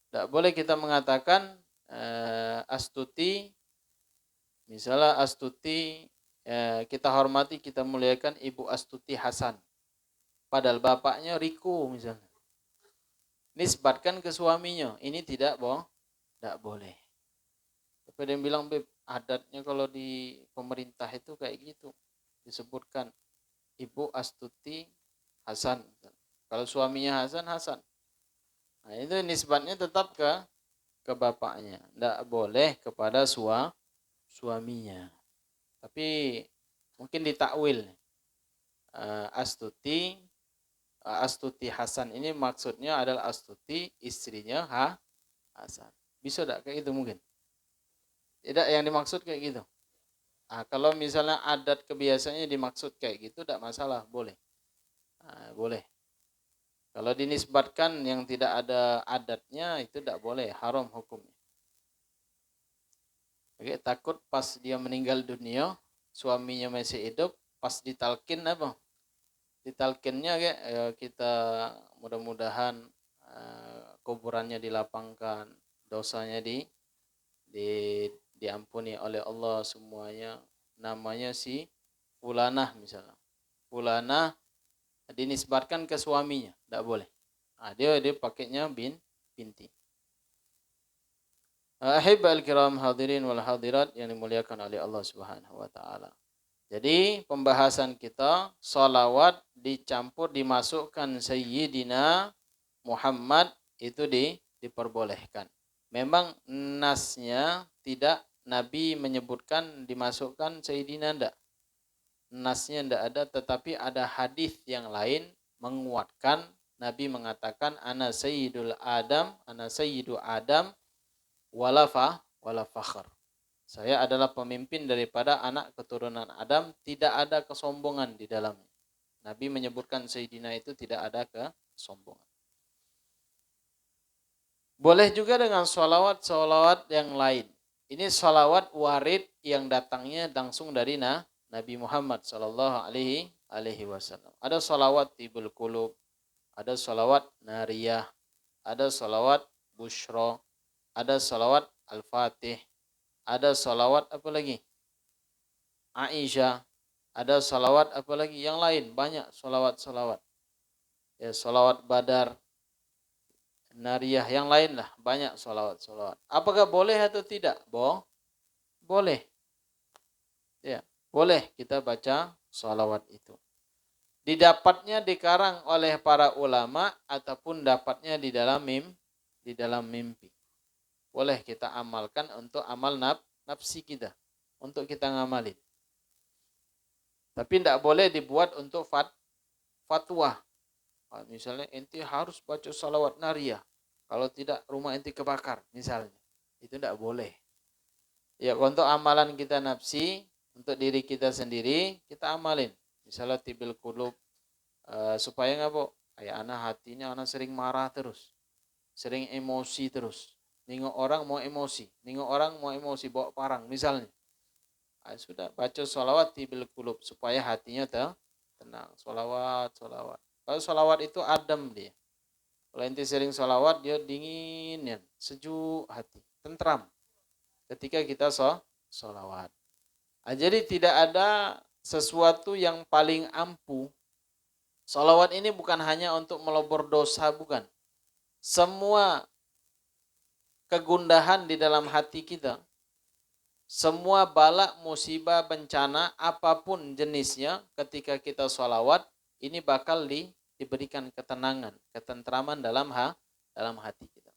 Tidak boleh kita mengatakan Astuti, misalnya Astuti, kita hormati, kita muliakan Ibu Astuti Hasan. Padahal bapaknya Riko misalnya. Nisbatkan ke suaminya. Ini tidak boleh. Tapi ada yang bilang, Beb, adatnya kalau di pemerintah itu kayak gitu. Disebutkan Ibu Astuti Hasan. Kalau suaminya Hasan, Hasan. Nah, itu nisbatnya tetap ke bapaknya. Tidak boleh kepada suaminya. Tapi mungkin ditakwil. Astuti Hasan ini maksudnya adalah Astuti istrinya Hasan. Bisa tidak kayak gitu mungkin? Tidak, yang dimaksud kayak gitu. Kalau misalnya adat kebiasaannya dimaksud kayak gitu, tidak masalah, boleh. Boleh. Kalau dinisbatkan yang tidak ada adatnya, itu tidak boleh, haram hukumnya. Oke, takut pas dia meninggal dunia, suaminya masih hidup, pas ditalkin apa? Ditalkinnya kita mudah-mudahan kuburannya dilapangkan, dosanya diampuni oleh Allah semuanya. Namanya si Fulanah misalnya. Fulanah dinisbatkan ke suaminya, tidak boleh. Dia pakainya binti. Ahibal kiram hadirin wal hadirat yang dimuliakan oleh Allah Subhanahu wa taala. Jadi pembahasan kita salawat dicampur dimasukkan Sayyidina Muhammad itu diperbolehkan. Memang nasnya tidak Nabi menyebutkan dimasukkan Sayyidina, enggak. Nasnya enggak ada, tetapi ada hadis yang lain menguatkan. Nabi mengatakan ana sayyidu Adam wala fakhr. Saya adalah pemimpin daripada anak keturunan Adam, tidak ada kesombongan di dalamnya. Nabi menyebutkan Sayyidina itu tidak ada kesombongan. Boleh juga dengan sholawat yang lain. Ini sholawat warid yang datangnya langsung dari Nabi Muhammad Sallallahu Alaihi Wasallam. Ada sholawat tibul qulub, ada sholawat nariyah, ada sholawat bushro, ada sholawat al-fatih, ada sholawat apa lagi? Aisyah, ada sholawat apa lagi? Yang lain banyak sholawat. Ya, sholawat badar, nariyah, yang lain lah banyak sholawat. Apakah boleh atau tidak? Boleh. Ya, boleh kita baca sholawat itu. Didapatnya dikarang oleh para ulama ataupun dapatnya di dalam mimpi. Boleh kita amalkan untuk amal nafsi kita, untuk kita ngamalin. Tapi tidak boleh dibuat untuk fatwa. Misalnya ente harus baca salawat nariyah, kalau tidak rumah ente kebakar misalnya. Itu tidak boleh. Ya, untuk amalan kita nafsi, untuk diri kita sendiri, kita amalin. Misalnya tibil qulub, supaya ngapa? Kayak anak hatinya anak sering marah terus, sering emosi terus. Nengok orang mau emosi, bawa parang misalnya. Sudah baca sholawat tibil qulub supaya hatinya tenang. Sholawat. Kalau sholawat itu adem dia. Kalau ente sering sholawat, dia dingin ya, sejuk hati, tentram ketika kita sholawat. Jadi tidak ada sesuatu yang paling ampuh. Sholawat ini bukan hanya untuk melebur dosa, bukan. Semua kegundahan di dalam hati kita, semua bala, musibah, bencana, apapun jenisnya, ketika kita sholawat, ini bakal diberikan ketenangan, ketentraman dalam hati kita.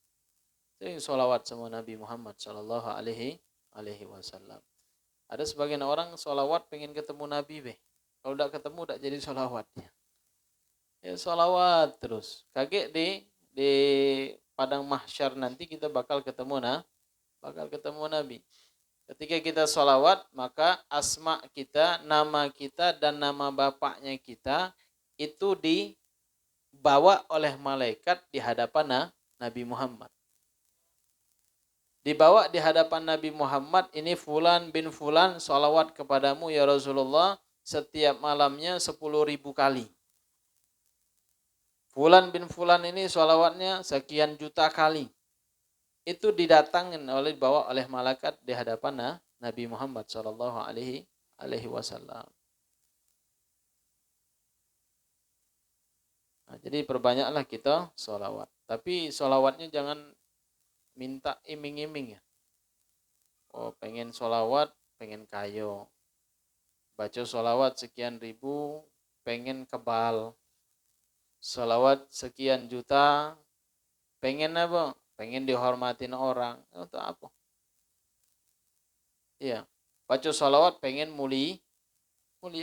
Sering sholawat sama Nabi Muhammad Sallallahu Alaihi Wasallam. Ada sebagian orang sholawat pengen ketemu Nabi, kalau udah ketemu udah jadi sholawatnya. Ya sholawat terus. Kaget di padang mahsyar nanti kita bakal ketemu Nabi. Ketika kita sholawat, maka asma kita, nama kita, dan nama bapaknya kita itu dibawa oleh malaikat di hadapan Nabi Muhammad. Dibawa di hadapan Nabi Muhammad, ini fulan bin fulan sholawat kepadamu ya Rasulullah setiap malamnya 10.000 kali. Fulan bin fulan ini sholawatnya sekian juta kali. Itu didatangin dibawa oleh malaikat di hadapan Nabi Muhammad Shallallahu Alaihi Wasallam. Nah, jadi perbanyaklah kita sholawat. Tapi sholawatnya jangan minta iming-iming ya. Oh, pengen sholawat, pengen kayo. Baca sholawat sekian ribu, pengen kebal. Sholawat sekian juta, pengen apa? Pengen dihormatin orang. Untuk apa? Iya. Baca sholawat pengen mulia.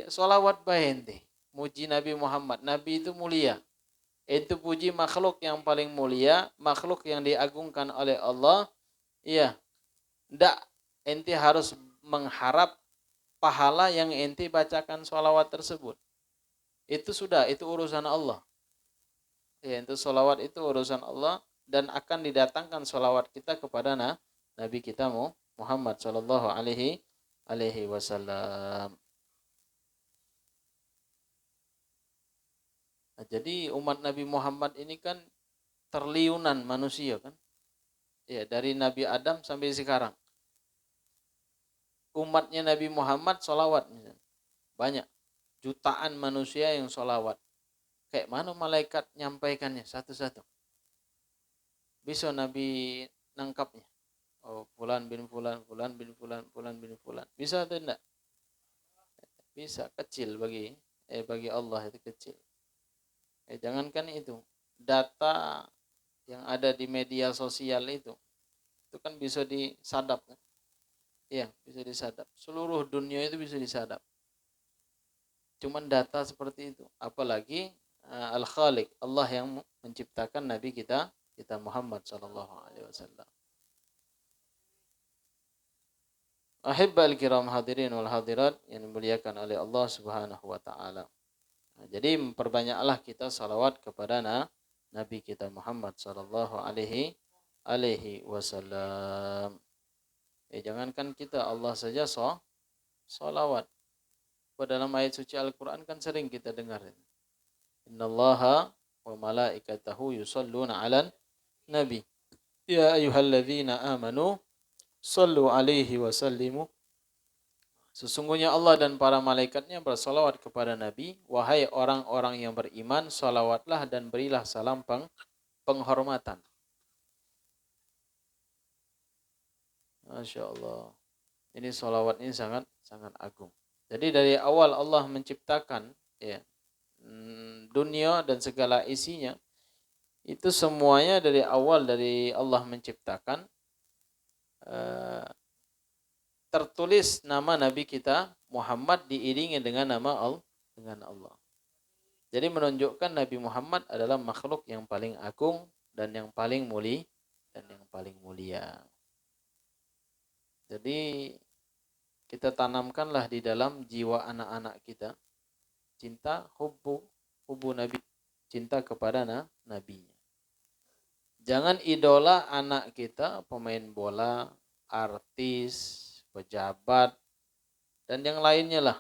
Sholawat bahente. Muji Nabi Muhammad. Nabi itu mulia. Itu puji makhluk yang paling mulia, makhluk yang diagungkan oleh Allah. Iya. Ndak ente harus mengharap pahala yang ente bacakan sholawat tersebut. Itu sudah, itu urusan Allah. Ya, itu sholawat itu urusan Allah dan akan didatangkan sholawat kita kepada Nabi kita Muhammad Shallallahu Alaihi Wasallam. Nah, jadi umat Nabi Muhammad ini kan terliunan manusia kan. Ya, dari Nabi Adam sampai sekarang. Umatnya Nabi Muhammad sholawat misalnya. Banyak. Jutaan manusia yang sholawat. Kayak mana malaikat nyampaikannya satu-satu. Bisa Nabi nangkapnya. Oh, fulan bin fulan, fulan bin fulan, fulan bin fulan. Bisa atau enggak? Bisa. Kecil bagi Allah itu kecil. Jangankan itu, data yang ada di media sosial itu kan bisa disadap kan? Iya, bisa disadap. Seluruh dunia itu bisa disadap. Cuman data seperti itu, apalagi Al-Khaliq, Allah yang menciptakan Nabi kita Muhammad sallallahu alaihi wasallam. Ahibbal kiram hadirin wal hadirat yang dimuliakan oleh Allah Subhanahu wa taala. Nah, jadi perbanyaklah kita salawat kepada Nabi kita Muhammad sallallahu alaihi wasallam. Jangankan kita, Allah saja salawat. Dalam ayat suci Al-Quran kan sering kita dengar. Innallaha wa malaikatahu yusalluna 'alan nabi. Ya ayyuhalladzina amanu sallu alaihi wa sallimu. Sesungguhnya Allah dan para malaikatnya bersalawat kepada Nabi. Wahai orang-orang yang beriman, salawatlah dan berilah salam penghormatan. Masya Allah. Ini salawat ini sangat agung. Jadi dari awal Allah menciptakan dunia dan segala isinya, itu semuanya dari awal dari Allah menciptakan tertulis nama Nabi kita Muhammad diiringi dengan nama Allah. Jadi menunjukkan Nabi Muhammad adalah makhluk yang paling agung dan yang paling mulia. Jadi kita tanamkanlah di dalam jiwa anak-anak kita cinta hubbu Nabi, cinta kepada Nabinya. Jangan idola anak kita pemain bola, artis, pejabat, dan yang lainnya lah.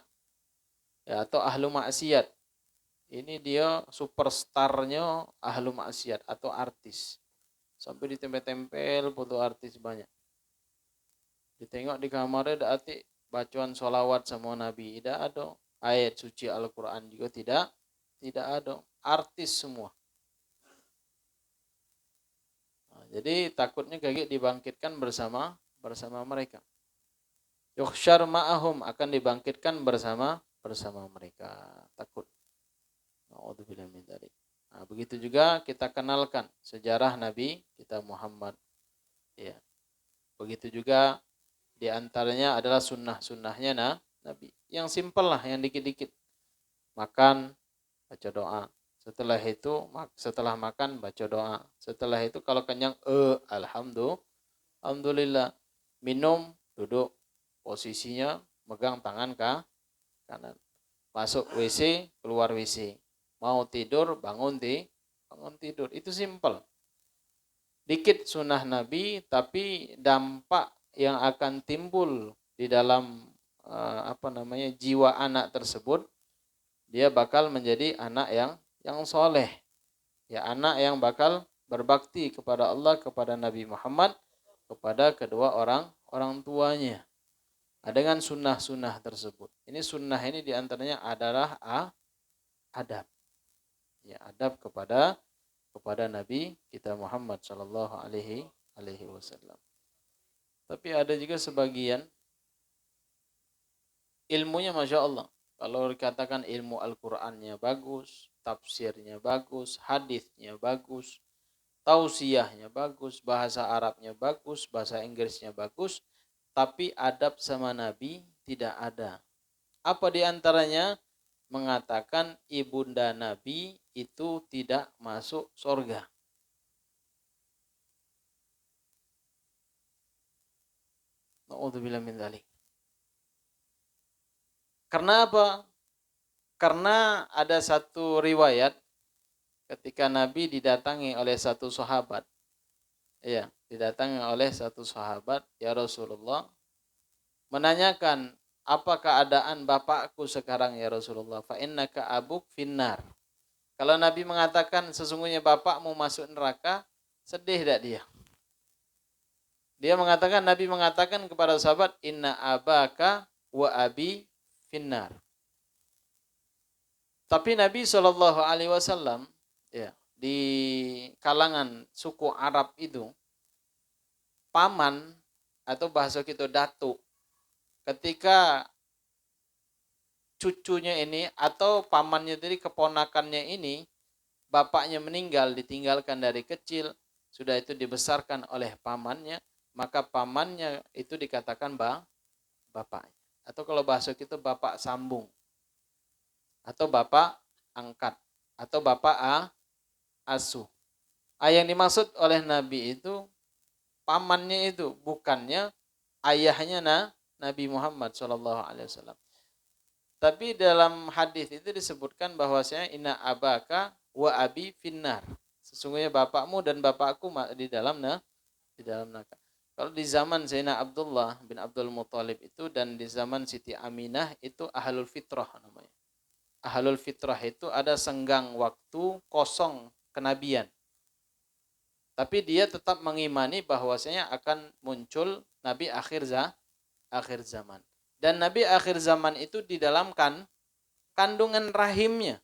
Ya, atau ahlu maksiat. Ini dia superstarnya ahlu maksiat atau artis. Sampai ditempel-tempel foto artis banyak. Ditengok di kamarnya ada atik bacaan sholawat sama Nabi. Tidak ada. Ayat suci Al-Quran juga tidak ada. Artis semua. Nah, jadi takutnya kayak dibangkitkan bersama mereka. Yukhsyar ma'ahum, akan dibangkitkan bersama mereka. Takut. Na'udzubillah min dzalik. Nah, begitu juga kita kenalkan sejarah Nabi kita Muhammad. Ya. Begitu juga di antaranya adalah sunnah-sunnahnya Nabi. Yang simpel lah, yang dikit-dikit. Makan, baca doa. Setelah makan, baca doa. Setelah itu kalau kenyang, alhamdulillah. Minum, duduk. Posisinya megang tangan kanan. Masuk WC, keluar WC. Mau tidur, bangun tidur. Itu simple. dikit sunnah Nabi, tapi dampak yang akan timbul di dalam jiwa anak tersebut, dia bakal menjadi anak yang soleh, ya, anak yang bakal berbakti kepada Allah, kepada Nabi Muhammad, kepada kedua orang tuanya. Dengan sunnah-sunnah tersebut. Ini sunnah ini diantaranya adalah adab. Ya, adab kepada Nabi kita Muhammad Shallallahu Alaihi Wasallam. Tapi ada juga sebagian ilmunya Masya Allah. Kalau dikatakan ilmu Al-Qur'annya bagus, tafsirnya bagus, hadisnya bagus, tausiahnya bagus, bahasa Arabnya bagus, bahasa Inggrisnya bagus, tapi adab sama Nabi tidak ada. Apa diantaranya? Mengatakan ibunda Nabi itu tidak masuk surga. Na'udzubillah min dzalik. Karena apa? Karena ada satu riwayat ketika Nabi didatangi oleh satu sahabat. Ya, didatangi oleh satu sahabat, ya Rasulullah, menanyakan, apa keadaan bapakku sekarang ya Rasulullah? Fa innaka abuk finnar. Kalau Nabi mengatakan sesungguhnya bapakmu masuk neraka, sedih tak dia? Nabi mengatakan kepada sahabat, inna abaka wa abi finnar. Tapi Nabi SAW, ya, di kalangan suku Arab itu, paman atau bahasa kita datu, ketika cucunya ini atau pamannya tadi, keponakannya ini, bapaknya meninggal, ditinggalkan dari kecil, sudah itu dibesarkan oleh pamannya, maka pamannya itu dikatakan bapaknya. Atau kalau bahasa kita bapak sambung, atau bapak angkat, atau bapak asuh. Yang dimaksud oleh Nabi itu pamannya itu, bukannya ayahnya Nabi Muhammad SAW. Tapi dalam hadis itu disebutkan bahwasanya inna abaka wa abi finnar. Sesungguhnya bapakmu dan bapakku di dalam neraka. Kalau di zaman Zainal Abdullah bin Abdul Muthalib itu dan di zaman Siti Aminah itu ahlul fitrah namanya. Ahlul fitrah itu ada senggang waktu kosong kenabian. Tapi dia tetap mengimani bahwasanya akan muncul Nabi akhir zaman. Dan Nabi akhir zaman itu di dalam kandungan rahimnya.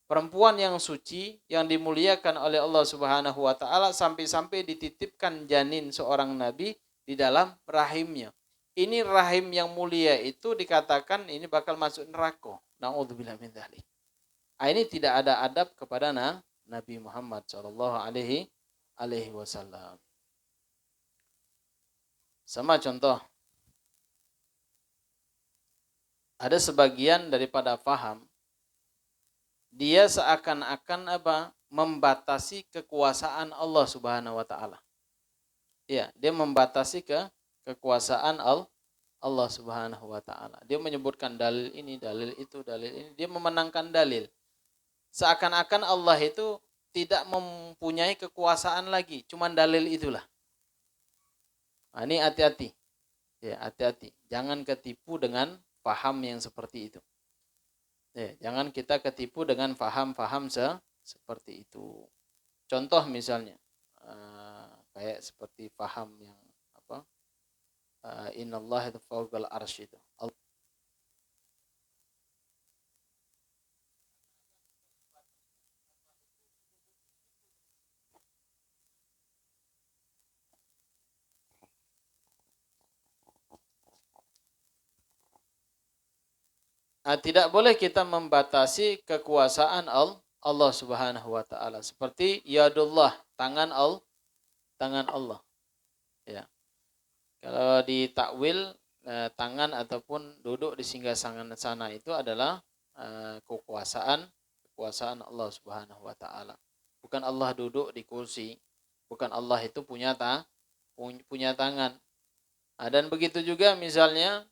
Perempuan yang suci, yang dimuliakan oleh Allah Subhanahu wa taala, sampai-sampai dititipkan janin seorang nabi di dalam rahimnya. Ini rahim yang mulia itu dikatakan ini bakal masuk neraka. Na'udzubillah min dzalik. Ini tidak ada adab kepada Nabi Muhammad sallallahu alaihi wasallam. Sama contoh, ada sebagian daripada faham, dia seakan-akan membatasi kekuasaan Allah Subhanahu wa taala. Ya, dia membatasi kekuasaan Allah Subhanahu wa taala. Dia menyebutkan dalil ini, dalil itu, dalil ini, dia memenangkan dalil. Seakan-akan Allah itu tidak mempunyai kekuasaan lagi, cuman dalil itulah. Ini hati-hati. Ya, hati-hati. Jangan ketipu dengan paham yang seperti itu. Ya, jangan kita ketipu dengan faham-faham seperti itu. Contoh misalnya, kayak seperti faham yang innallaha fawqal arsy itu. Tidak boleh kita membatasi kekuasaan Allah Subhanahu wa taala, seperti yadullah, tangan Allah. Ya. Kalau di takwil, tangan ataupun duduk di singgasana sana itu adalah kekuasaan Allah Subhanahu wa taala. Bukan Allah duduk di kursi, bukan Allah itu punya tangan. Dan begitu juga misalnya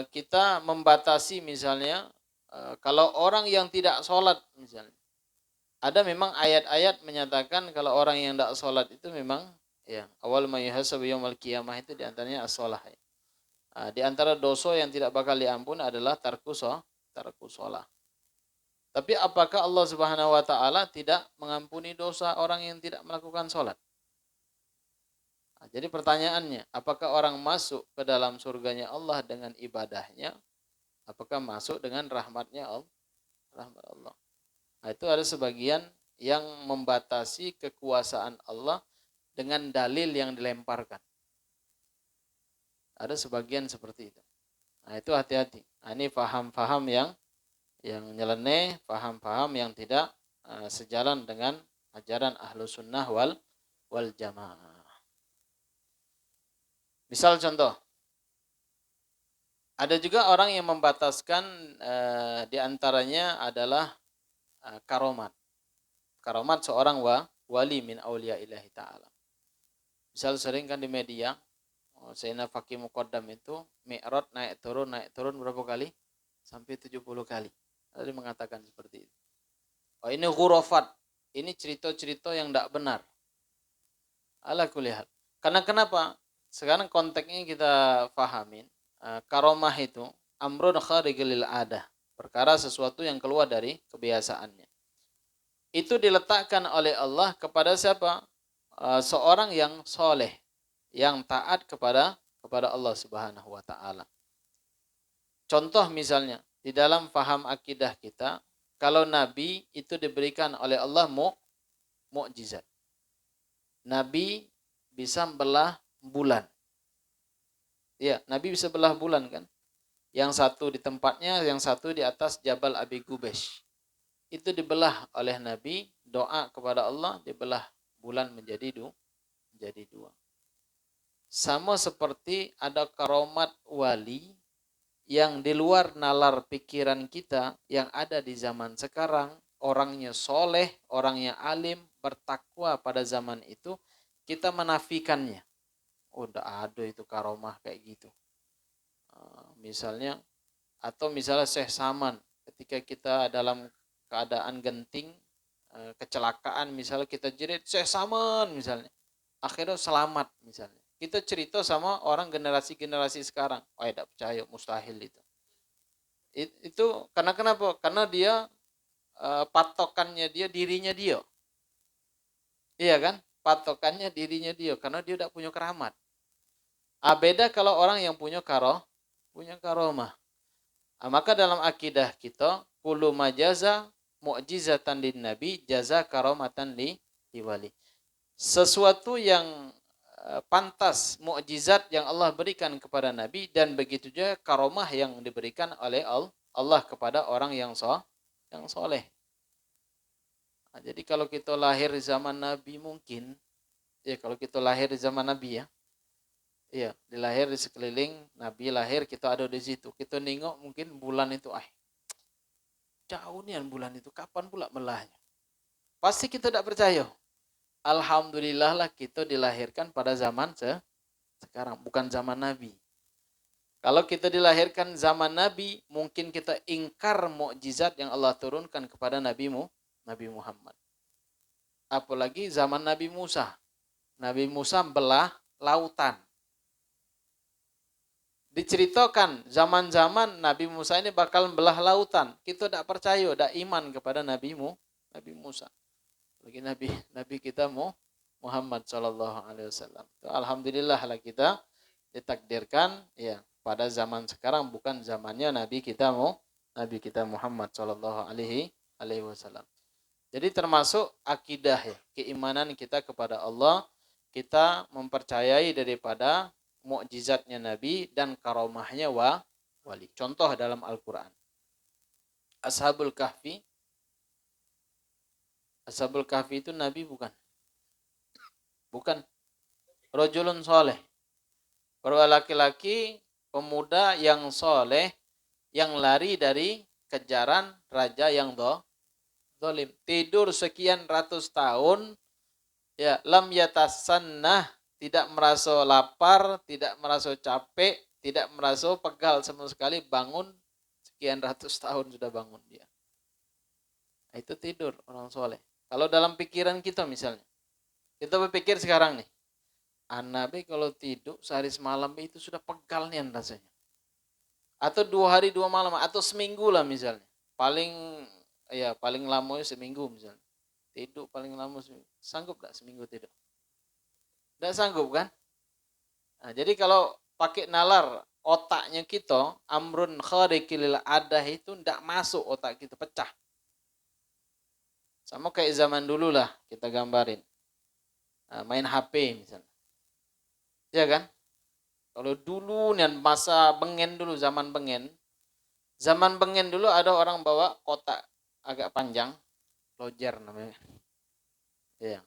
kita membatasi misalnya kalau orang yang tidak sholat misalnya, Ada memang ayat-ayat menyatakan kalau orang yang tidak sholat itu memang ya awal ma yuhasabu yaumil qiyamah itu diantaranya as-sholah. Di antara dosa yang tidak bakal diampun adalah tarku sholah. Tapi apakah Allah Subhanahu wa taala tidak mengampuni dosa orang yang tidak melakukan sholat? Jadi pertanyaannya, apakah orang masuk ke dalam surganya Allah dengan ibadahnya? Apakah masuk dengan rahmatnya Allah? Rahmat Allah. Itu ada sebagian yang membatasi kekuasaan Allah dengan dalil yang dilemparkan. Ada sebagian seperti itu. Itu hati-hati. Ini faham-faham yang nyeleneh, faham-faham yang tidak sejalan dengan ajaran ahlu sunnah wal jamaah. Misal contoh, ada juga orang yang membataskan diantaranya adalah karomat. Karomat seorang wali min awliya ilahi ta'ala. Misal sering kan di media, Sayyidina Faqih Muqaddam itu mi'raj naik turun berapa kali? Sampai 70 kali. Ada mengatakan seperti itu. Ini ghurafat. Ini cerita-cerita yang tidak benar. Ala kulli hal. Karena kenapa? Sekarang konteksnya kita fahamin. Karomah itu amrun kharigil adah. Perkara sesuatu yang keluar dari kebiasaannya. Itu diletakkan oleh Allah kepada siapa? Seorang yang soleh. Yang taat kepada Allah Subhanahu wa ta'ala. Contoh misalnya, di dalam faham akidah kita, kalau Nabi itu diberikan oleh Allah mukjizat. Nabi bisa belah bulan. Ya, Nabi bisa belah bulan kan? Yang satu di tempatnya, yang satu di atas Jabal Abi Gubesh. Itu dibelah oleh Nabi, doa kepada Allah, dibelah bulan menjadi dua. Sama seperti ada karomat wali yang di luar nalar pikiran kita yang ada di zaman sekarang, orangnya soleh, orangnya alim, bertakwa pada zaman itu, kita menafikannya. Udah ada itu karomah kayak gitu. Misalnya, atau misalnya Syekh Saman, ketika kita dalam keadaan genting, kecelakaan, misalnya kita jerit, Syekh Saman misalnya, akhirnya selamat misalnya. Kita cerita sama orang generasi-generasi sekarang. Tidak percaya, mustahil itu. Itu karena kenapa? Karena dia patokannya dia dirinya dia. Iya kan? Patokannya dirinya dia. Karena dia tidak punya keramat. Beda kalau orang yang punya karomah. Maka dalam akidah kita, kullu majaza mu'jizatan lin nabi, jaza karomatan li wali. Sesuatu yang pantas mukjizat yang Allah berikan kepada Nabi dan begitu juga karomah yang diberikan oleh Allah kepada orang yang soleh. Jadi kalau kita lahir di zaman Nabi mungkin, kalau kita lahir di zaman Nabi dilahir di sekeliling Nabi lahir, kita ada di situ. Kita nengok mungkin bulan itu, jauh nian bulan itu, kapan pula melahnya? Pasti kita tidak percaya. Alhamdulillah lah kita dilahirkan pada zaman sekarang, bukan zaman Nabi. Kalau kita dilahirkan zaman Nabi, mungkin kita ingkar mukjizat yang Allah turunkan kepada Nabi Muhammad. Apalagi zaman Nabi Musa. Nabi Musa belah lautan. Diceritakan zaman-zaman Nabi Musa ini bakal belah lautan. Kita tidak percaya, tidak iman kepada Nabi Musa. Lagi Nabi kita Muhammad sallallahu alaihi wasallam. Alhamdulillah lah kita ditakdirkan pada zaman sekarang, bukan zamannya Nabi kita Muhammad sallallahu alaihi wasallam. Jadi termasuk akidah keimanan kita kepada Allah, kita mempercayai daripada mukjizatnya Nabi dan karomahnya wali. Contoh dalam Al-Qur'an. Ashabul Kahfi itu Nabi bukan? Bukan. Rajulun soleh. Para laki-laki pemuda yang soleh yang lari dari kejaran raja yang zalim. Tidur sekian ratus tahun, lam yatasannah, tidak merasa lapar, tidak merasa capek, tidak merasa pegal sama sekali, bangun sekian ratus tahun sudah bangun dia. Itu tidur orang soleh. Kalau dalam pikiran kita misalnya, kita berpikir sekarang nih, anak kalau tidur sehari semalam itu sudah pegal nih rasanya. Atau 2 hari 2 malam, atau seminggu lah misalnya. Paling lama seminggu misalnya. Tidur paling lama seminggu. Sanggup gak seminggu tidur? Tidak sanggup kan? Nah, jadi kalau pakai nalar otaknya kita, amrun kharikil adah itu tidak masuk otak kita, pecah. Sama kayak zaman dulu lah kita gambarin. Nah, main HP misalnya. Ya kan? Kalau dulu nih masa bengen dulu, zaman bengen. Zaman bengen dulu ada orang bawa kotak agak panjang, lojer namanya. Ya.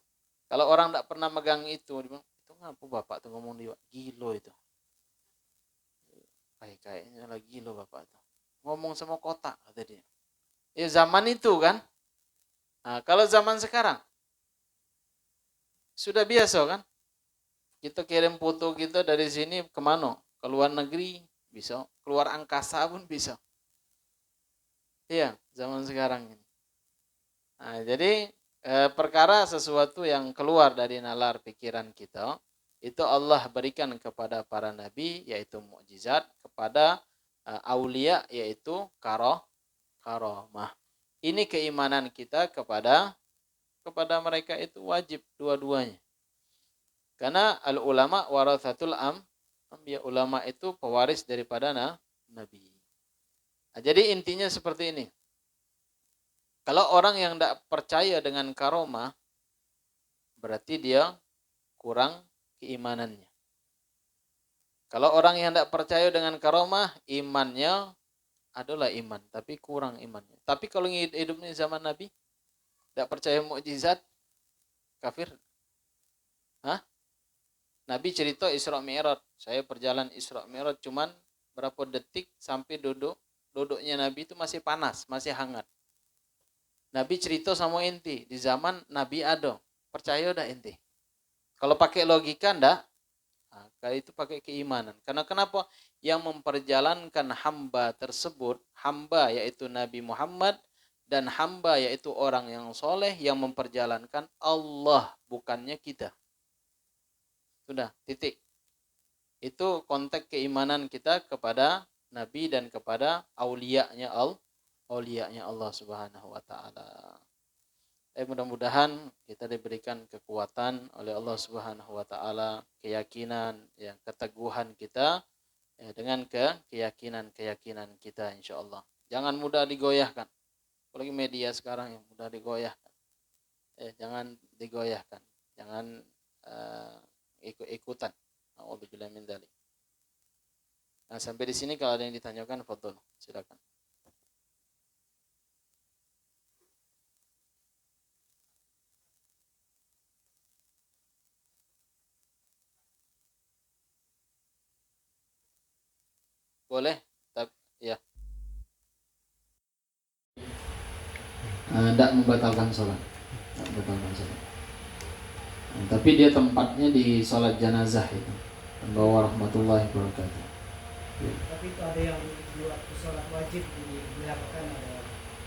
Kalau orang tidak pernah megang itu, dia bilang, itu ngapa bapak tuh ngomong dia gilo itu. Kayaknya lagi gilo bapak tuh. Ngomong sama kotak kata dia. Ya zaman itu kan. Nah, kalau zaman sekarang sudah biasa kan? Kita kirim foto kita dari sini kemana? Ke luar negeri bisa, keluar angkasa pun bisa. Iya, zaman sekarang ini. Nah, jadi perkara sesuatu yang keluar dari nalar pikiran kita, itu Allah berikan kepada para nabi, yaitu mukjizat, kepada aulia, yaitu karomah. Ini keimanan kita kepada mereka itu wajib dua-duanya. Karena al-ulama warathatul anbiya, ulama itu pewaris daripada nabi. Nah, jadi intinya seperti ini. Kalau orang yang tidak percaya dengan karomah, berarti dia kurang keimanannya. Kalau orang yang tidak percaya dengan karomah, imannya adalah iman, tapi kurang imannya. Tapi kalau hidupnya zaman Nabi, tidak percaya mukjizat, kafir. Hah? Nabi cerita Isra Mi'raj. Saya berjalan Isra Mi'raj cuman berapa detik sampai duduknya Nabi itu masih panas, masih hangat. Nabi cerita sama inti, di zaman Nabi ada. Percaya dah inti. Kalau pakai logika ndak, nah, kalau itu pakai keimanan. Karena kenapa? Yang memperjalankan hamba tersebut, hamba yaitu Nabi Muhammad, dan hamba yaitu orang yang soleh yang memperjalankan Allah, bukannya kita. Sudah, titik. Itu konteks keimanan kita kepada Nabi dan kepada aulianya Allah Subhanahu wa taala. Mudah-mudahan kita diberikan kekuatan oleh Allah Subhanahu wa taala, keyakinan, ya, keteguhan kita ya, dengan keyakinan kita insyaallah. Jangan mudah digoyahkan. Apalagi media sekarang yang mudah digoyahkan. Jangan digoyahkan. Jangan ikut-ikutan. A'udzubillahi min dzalik. Nah, sampai di sini kalau ada yang ditanyakan, fadhol, silakan. Boleh, ya. Tidak membatalkan sholat. Tapi dia tempatnya di sholat jenazah itu. Bahwa warahmatullahi wabarakatuh. Tapi itu ada yang buat sholat wajib dilakukan ada.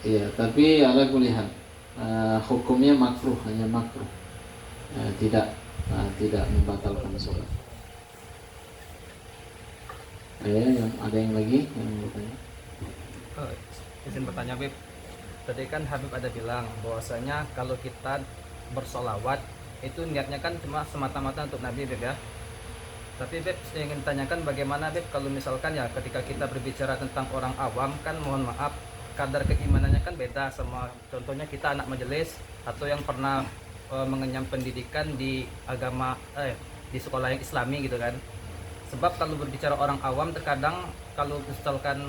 Iya, tapi ala kulihat hukumnya makruh, hanya makruh. Tidak membatalkan sholat. Yang ada yang lagi yang bertanya? Izin bertanya, Beb. Tadi kan Habib ada bilang bahwasanya kalau kita bersolawat itu niatnya kan cuma semata-mata untuk Nabi, Beb, ya. Tapi Beb, saya ingin tanyakan bagaimana, Beb, kalau misalkan ya ketika kita berbicara tentang orang awam kan, mohon maaf, kadar keimanannya kan beda sama contohnya kita anak majelis atau yang pernah mengenyam pendidikan di agama di sekolah yang Islami gitu kan. Sebab kalau berbicara orang awam terkadang kalau misalkan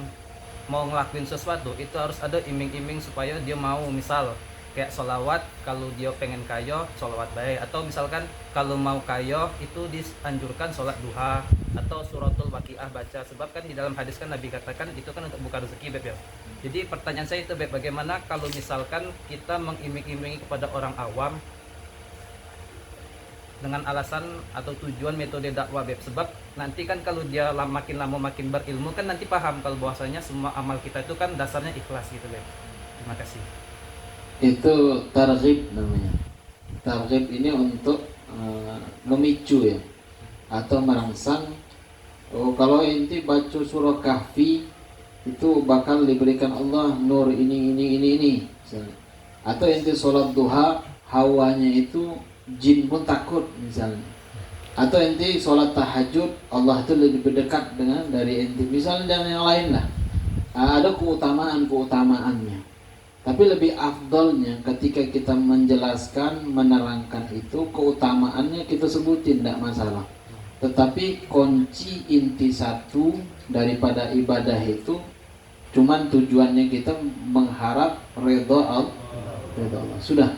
mau ngelakuin sesuatu itu harus ada iming-iming supaya dia mau, misal kayak sholawat, kalau dia pengen kayo sholawat baik, atau misalkan kalau mau kayo itu dianjurkan sholat duha atau suratul waqiah baca, sebab kan di dalam hadis kan Nabi katakan itu kan untuk buka rezeki, Beb, ya. Jadi pertanyaan saya itu, Beb, bagaimana kalau misalkan kita mengiming-imingi kepada orang awam dengan alasan atau tujuan metode dakwah, Beb, sebab nanti kan kalau dia makin lama makin berilmu kan nanti paham kalau bahwasanya semua amal kita itu kan dasarnya ikhlas gitu, Beb. Terima kasih. Itu targhib namanya. Targhib ini untuk memicu ya, atau merangsang. Oh, kalau inti baca surah Kahfi itu bakal diberikan Allah nur ini misalnya. Atau inti sholat duha, hawanya itu jin pun takut misalnya. Atau inti sholat tahajud, Allah itu lebih dekat dengan dari inti misalnya, dan yang lain lah. Ada keutamaannya. Tapi lebih afdolnya ketika kita menjelaskan, menerangkan itu, keutamaannya kita sebutin, tidak masalah. Tetapi kunci inti satu daripada ibadah itu cuman tujuannya kita mengharap ridha Allah. Sudah.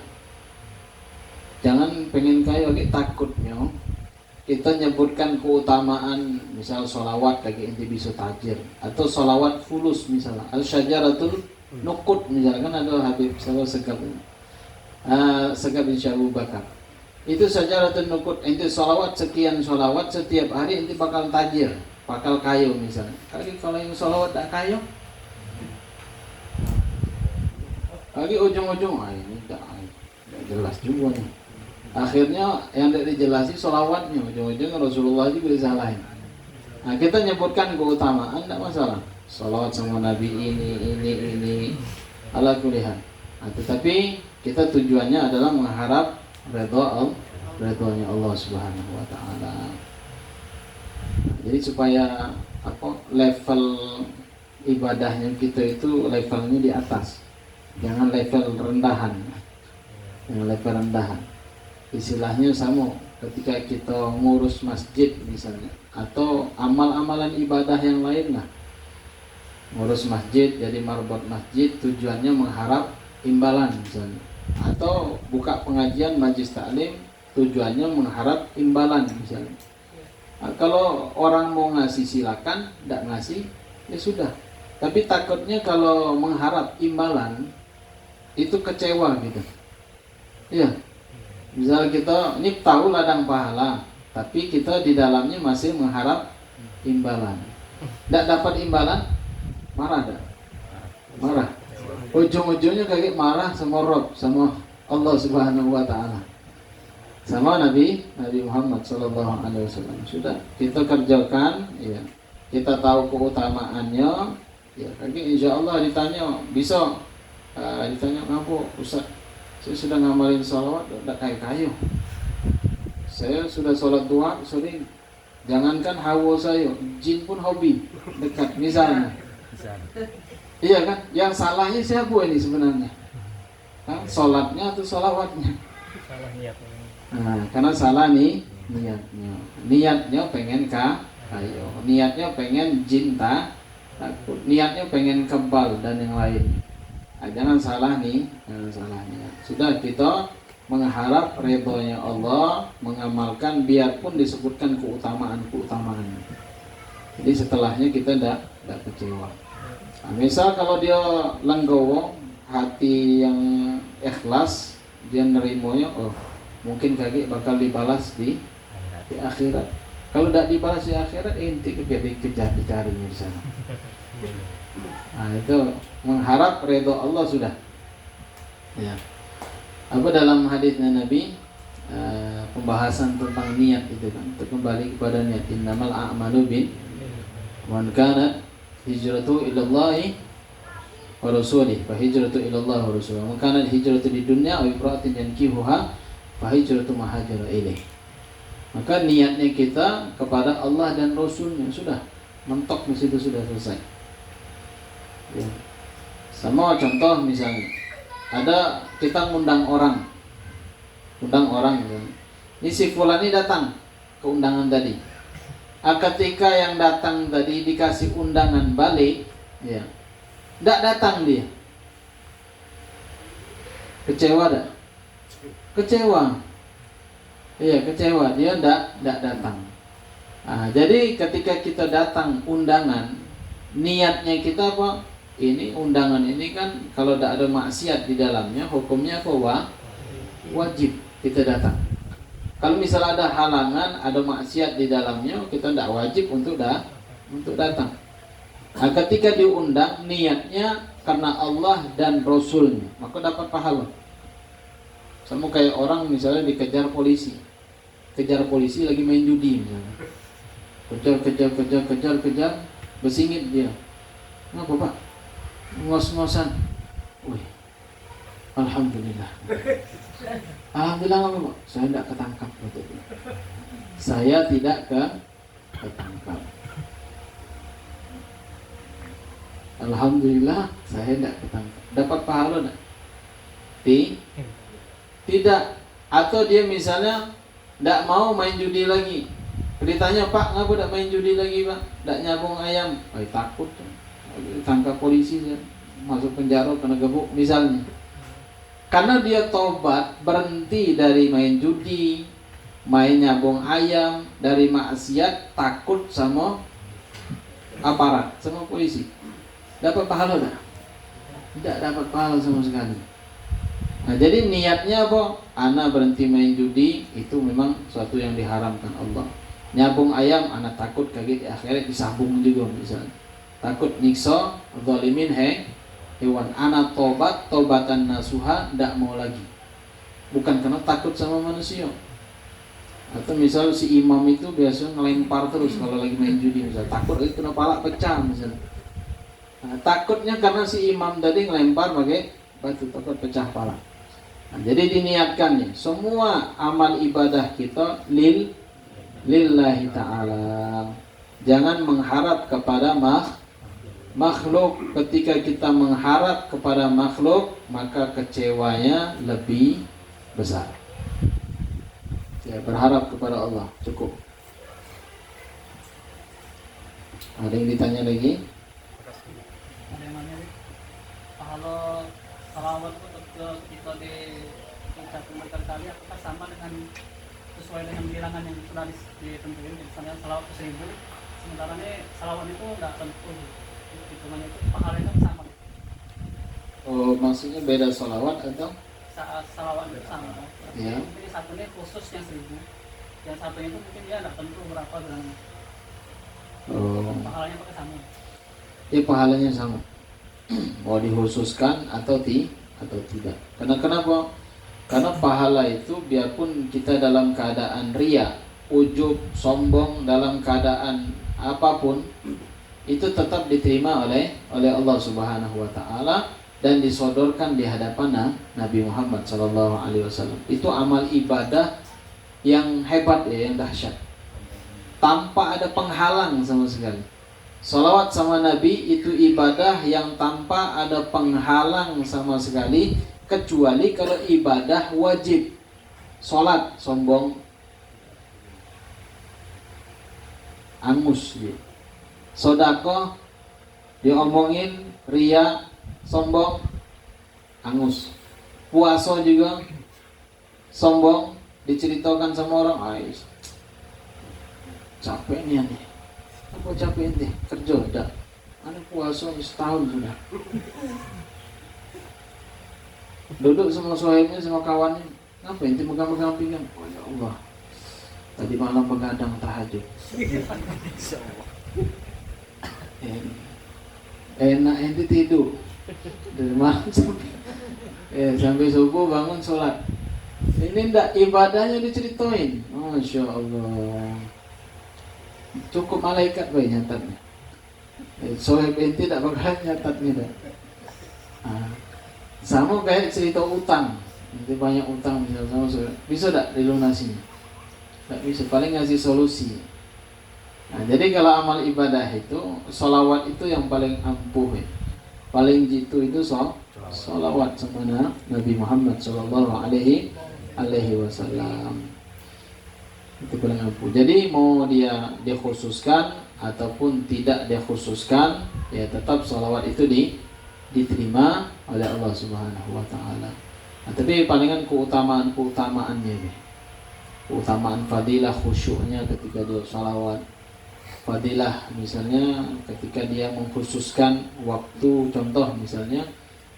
Jangan pengen kaya lagi takutnya. Kita nyebutkan keutamaan, misal sholawat lagi inti bisa tajir, atau sholawat fulus misalnya, al-syajaratul nukut misalkan, ada Habib Salah Segap bin Syekh Abu Bakar, itu syajaratul nukut, inti sholawat sekian sholawat setiap hari inti bakal tajir, bakal kaya misalnya. Kalau yang sholawat tak kaya, lagi ujung-ujung ini tak jelas juga nih. Akhirnya yang tidak dijelasi sholawatnya, ujung-ujung Rasulullah juga disalahin. Nah, kita nyebutkan keutamaan tidak masalah. Sholawat sama Nabi ini ala kulihan. Nah, tetapi kita tujuannya adalah mengharap ridhonya Allah Subhanahu wa taala. Jadi supaya level ibadahnya kita itu levelnya di atas. Jangan level rendahan. Jangan level rendahan. Istilahnya sama ketika kita ngurus masjid misalnya, atau amal-amalan ibadah yang lain lah. Ngurus masjid, jadi marbot masjid, tujuannya mengharap imbalan misalnya. Atau buka pengajian majlis taklim, tujuannya mengharap imbalan misalnya. Nah, kalau orang mau ngasih silakan, tidak ngasih ya sudah. Tapi takutnya kalau mengharap imbalan itu kecewa gitu. Iya. Misal kita ini tahu ladang pahala, tapi kita di dalamnya masih mengharap imbalan. Tidak dapat imbalan, marah dah. Marah. Ujung-ujungnya kayak marah sama Rabb, sama Allah Subhanahu wa taala. Sama Nabi Muhammad sallallahu alaihi wasallam. Sudah kita kerjakan ya. Kita tahu keutamaannya ya, kayak insyaallah ditanya bisa ditanya ngapa Ustaz? Saya sudah ngamalin sholawat, tidak kayu. Saya sudah sholat duha sering. Jangankan hawa saya, jin pun hobi dekat misalnya. Iya kan? Yang salahnya siapa ini sebenarnya? Sholatnya atau sholawatnya? Salah niatnya. Nah, karena salah nih niatnya. Niatnya pengen kayu. Niatnya pengen jin takut. Niatnya pengen kebal dan yang lain. Nah, jangan salah nih, jangan salah niat. Sudah kita mengharap ridhonya Allah, mengamalkan biarpun disebutkan keutamaan. Jadi setelahnya kita tidak kecewa. Nah, misal kalau dia lenggowo, hati yang ikhlas, dia nerimanya, oh mungkin kaget bakal dibalas di akhirat. Kalau tidak dibalas di akhirat, inti dikejar dicarinya di sana. Nah, itu mengharap ridho Allah sudah. Ya. Apa dalam hadisnya Nabi pembahasan tentang niat itu kan, untuk kembali kepada niat. Innamal a'malu bin man kana hijratu ilallahi wa rasulih fa hijratu ilallah wa rasulih. Man kana hijratu di dunya aw imra'atin yankihuha fa hijratu ma hajara ilaih. Maka niatnya kita kepada Allah dan Rasulnya sudah mentok di situ, sudah selesai. Ya. Sama contoh misalnya, ada kita ngundang orang ya. Ini si fulan ini datang ke undangan tadi. Ketika yang datang tadi dikasih undangan balik, ya, tidak datang dia. Kecewa tak? Kecewa. Iya, kecewa, dia tidak datang. Nah, jadi ketika kita datang undangan, niatnya kita apa? Ini undangan ini kan kalau tidak ada maksiat di dalamnya, hukumnya apa? Wajib kita datang. Kalau misalnya ada halangan, ada maksiat di dalamnya, kita tidak wajib untuk datang. Nah, ketika diundang niatnya karena Allah dan Rasulnya, maka dapat pahala. Sama kayak orang misalnya dikejar polisi, kejar polisi lagi main judi misalnya, kejar, bersingit dia. Ngapa Pak? Ngos-ngosan. Wih, alhamdulillah. Alhamdulillah apa Pak? Saya tidak ketangkap. Saya tidak ketangkap. Alhamdulillah saya tidak ketangkap. Dapat pahala enggak? Tidak. Atau dia misalnya tidak mau main judi lagi. Ditanya, Pak, ngapa tidak main judi lagi Pak? Tidak nyabung ayam. Takut. Tangkap polisi, masuk penjara, kena gebuk misalnya. Karena dia tobat, berhenti dari main judi, main nyabung ayam, dari maksiat, takut sama aparat, sama polisi. Dapat pahala tak? Tidak dapat pahala sama sekali. Nah, jadi niatnya apa? Ana berhenti main judi, itu memang suatu yang diharamkan Allah. Nyabung ayam, ana takut kaget di akhirat disambung juga misalnya. Takut nyiksa zalimin hewan. Ana tobat, tobatan nasuha, tidak mau lagi. Bukan karena takut sama manusia. Atau misal si imam itu biasa ngelempar terus kalau lagi main judi misalnya. Takut lagi kena pala pecah misalnya. Nah, takutnya karena si imam tadi ngelempar pakai batu, takut pecah pala. Nah, jadi diniatkan ya, semua amal ibadah kita lillahi ta'ala. Jangan mengharap kepada makhluk. Ketika kita mengharap kepada makhluk, maka kecewanya lebih besar. Ya, berharap kepada Allah cukup. Ada yang ditanya lagi? Kalau salawat itu kita diucapkan berkali-kali, apakah sama dengan sesuai dengan bilangan yang sudah ditentukan? Misalnya salawat ke 1000, sementara ini salawat itu tidak tentu, hitungannya itu pahalanya sama. Oh, maksudnya beda salawat atau? Salawat itu sama. Ya. Mungkin satunya khusus yang 1000, yang satunya itu mungkin dia tidak tentu berapa bilangannya. Oh. Pahalanya pakai sama. Ya, pahalanya sama. Mau dikhususkan atau tidak. Karena kenapa? Karena pahala itu biarpun kita dalam keadaan riya, ujub, sombong, dalam keadaan apapun, itu tetap diterima oleh Allah Subhanahu wa taala dan disodorkan di hadapan Nabi Muhammad SAW. Itu amal ibadah yang hebat ya, yang dahsyat. Tanpa ada penghalang sama sekali. Salawat sama Nabi itu ibadah yang tanpa ada penghalang sama sekali, kecuali kalau ibadah wajib. Salat sombong, angus gitu. Sedekah diomongin, ria, sombong, angus. Puasa juga sombong, diceritakan sama orang, capek nih. Apa capek ente? Kerja dah. Ana puasa setahun sudah. Duduk sama suhaibnya, sama kawannya. Ngapa ente megang-megang pinggang? Oh ya Allah, tadi malam begadang tahajud. Enak ente tidur dari malam sampai subuh bangun sholat. Ini ndak ibadahnya diceritain. Masya Allah. Cukup malaikat baik nyatatnya. Sohib ente tidak bakal nyatat gitu. Sama kayak cerita utang. Nanti banyak utang misalnya sama sohib. Bisa tak dilunasinya? Tak bisa, paling ngasih solusi. Nah, jadi kalau amal ibadah itu, sholawat itu yang paling ampuh ya. Paling jitu itu sholawat sama Nabi Muhammad SAW. Itu paling ampuh. Jadi mau dia dikhususkan ataupun tidak dikhususkan, ya tetap sholawat itu diterima oleh Allah Subhanahu wa taala. Nah, tapi palingan keutamaannya nih. Keutamaan fadilah khusyuknya ketika dia sholawat. Fadilah misalnya ketika dia mengkhususkan waktu, contoh misalnya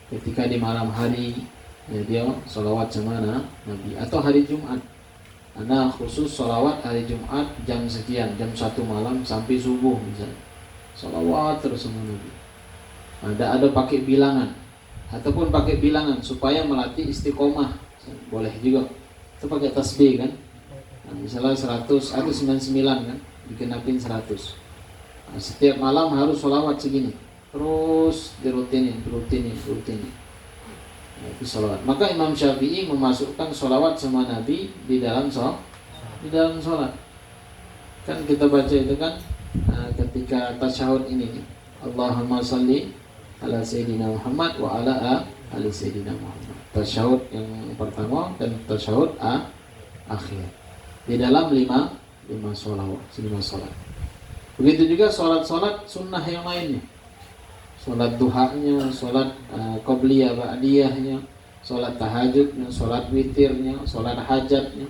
ketika di malam hari ya dia sholawat sama Nabi, atau hari Jumat. Ana khusus sholawat hari Jumat jam sekian, jam 1 malam sampai subuh misalnya. Salawat terus sama Nabi. Ada pakai bilangan ataupun pakai bilangan supaya melatih istiqomah, boleh juga. Itu pakai tasbih kan. Nah, misalnya 100 atau 99 kan, dikenapin 100. Nah, setiap malam harus sholawat segini, terus dirutinin. Nah, itu sholawat. Maka Imam Syafi'i memasukkan sholawat sama Nabi di dalam sholat. Kan kita baca itu kan ketika tasyahud ini nih, Allahumma sholli ala Sayyidina Muhammad wa ala ali Sayyidina Muhammad. Tasyahud yang pertama dan tasyahud akhir. Di dalam 5 sholat. Begitu juga sholat sunnah yang lainnya. Sholat duhanya, sholat qobliyah ba'diyahnya, sholat tahajudnya, sholat witirnya, sholat hajatnya.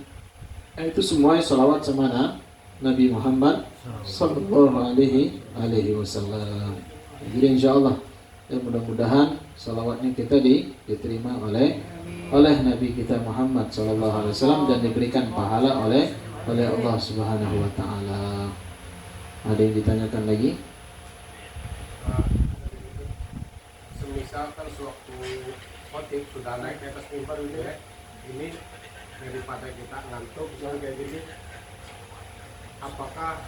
Itu semuanya sholawat sama Nabi Muhammad sallallahu alaihi wasallam. Jadi insyaallah ya, mudah-mudahan sholawatnya kita diterima oleh Nabi kita Muhammad sallallahu alaihi wasallam dan diberikan pahala oleh Allah Subhanahu wa taala. Ada yang ditanyakan lagi? Semisal kan sewaktu khotib sudah naik ke atas mimbar gitu ya, ini daripada kita ngantuk misalnya kayak gini, apakah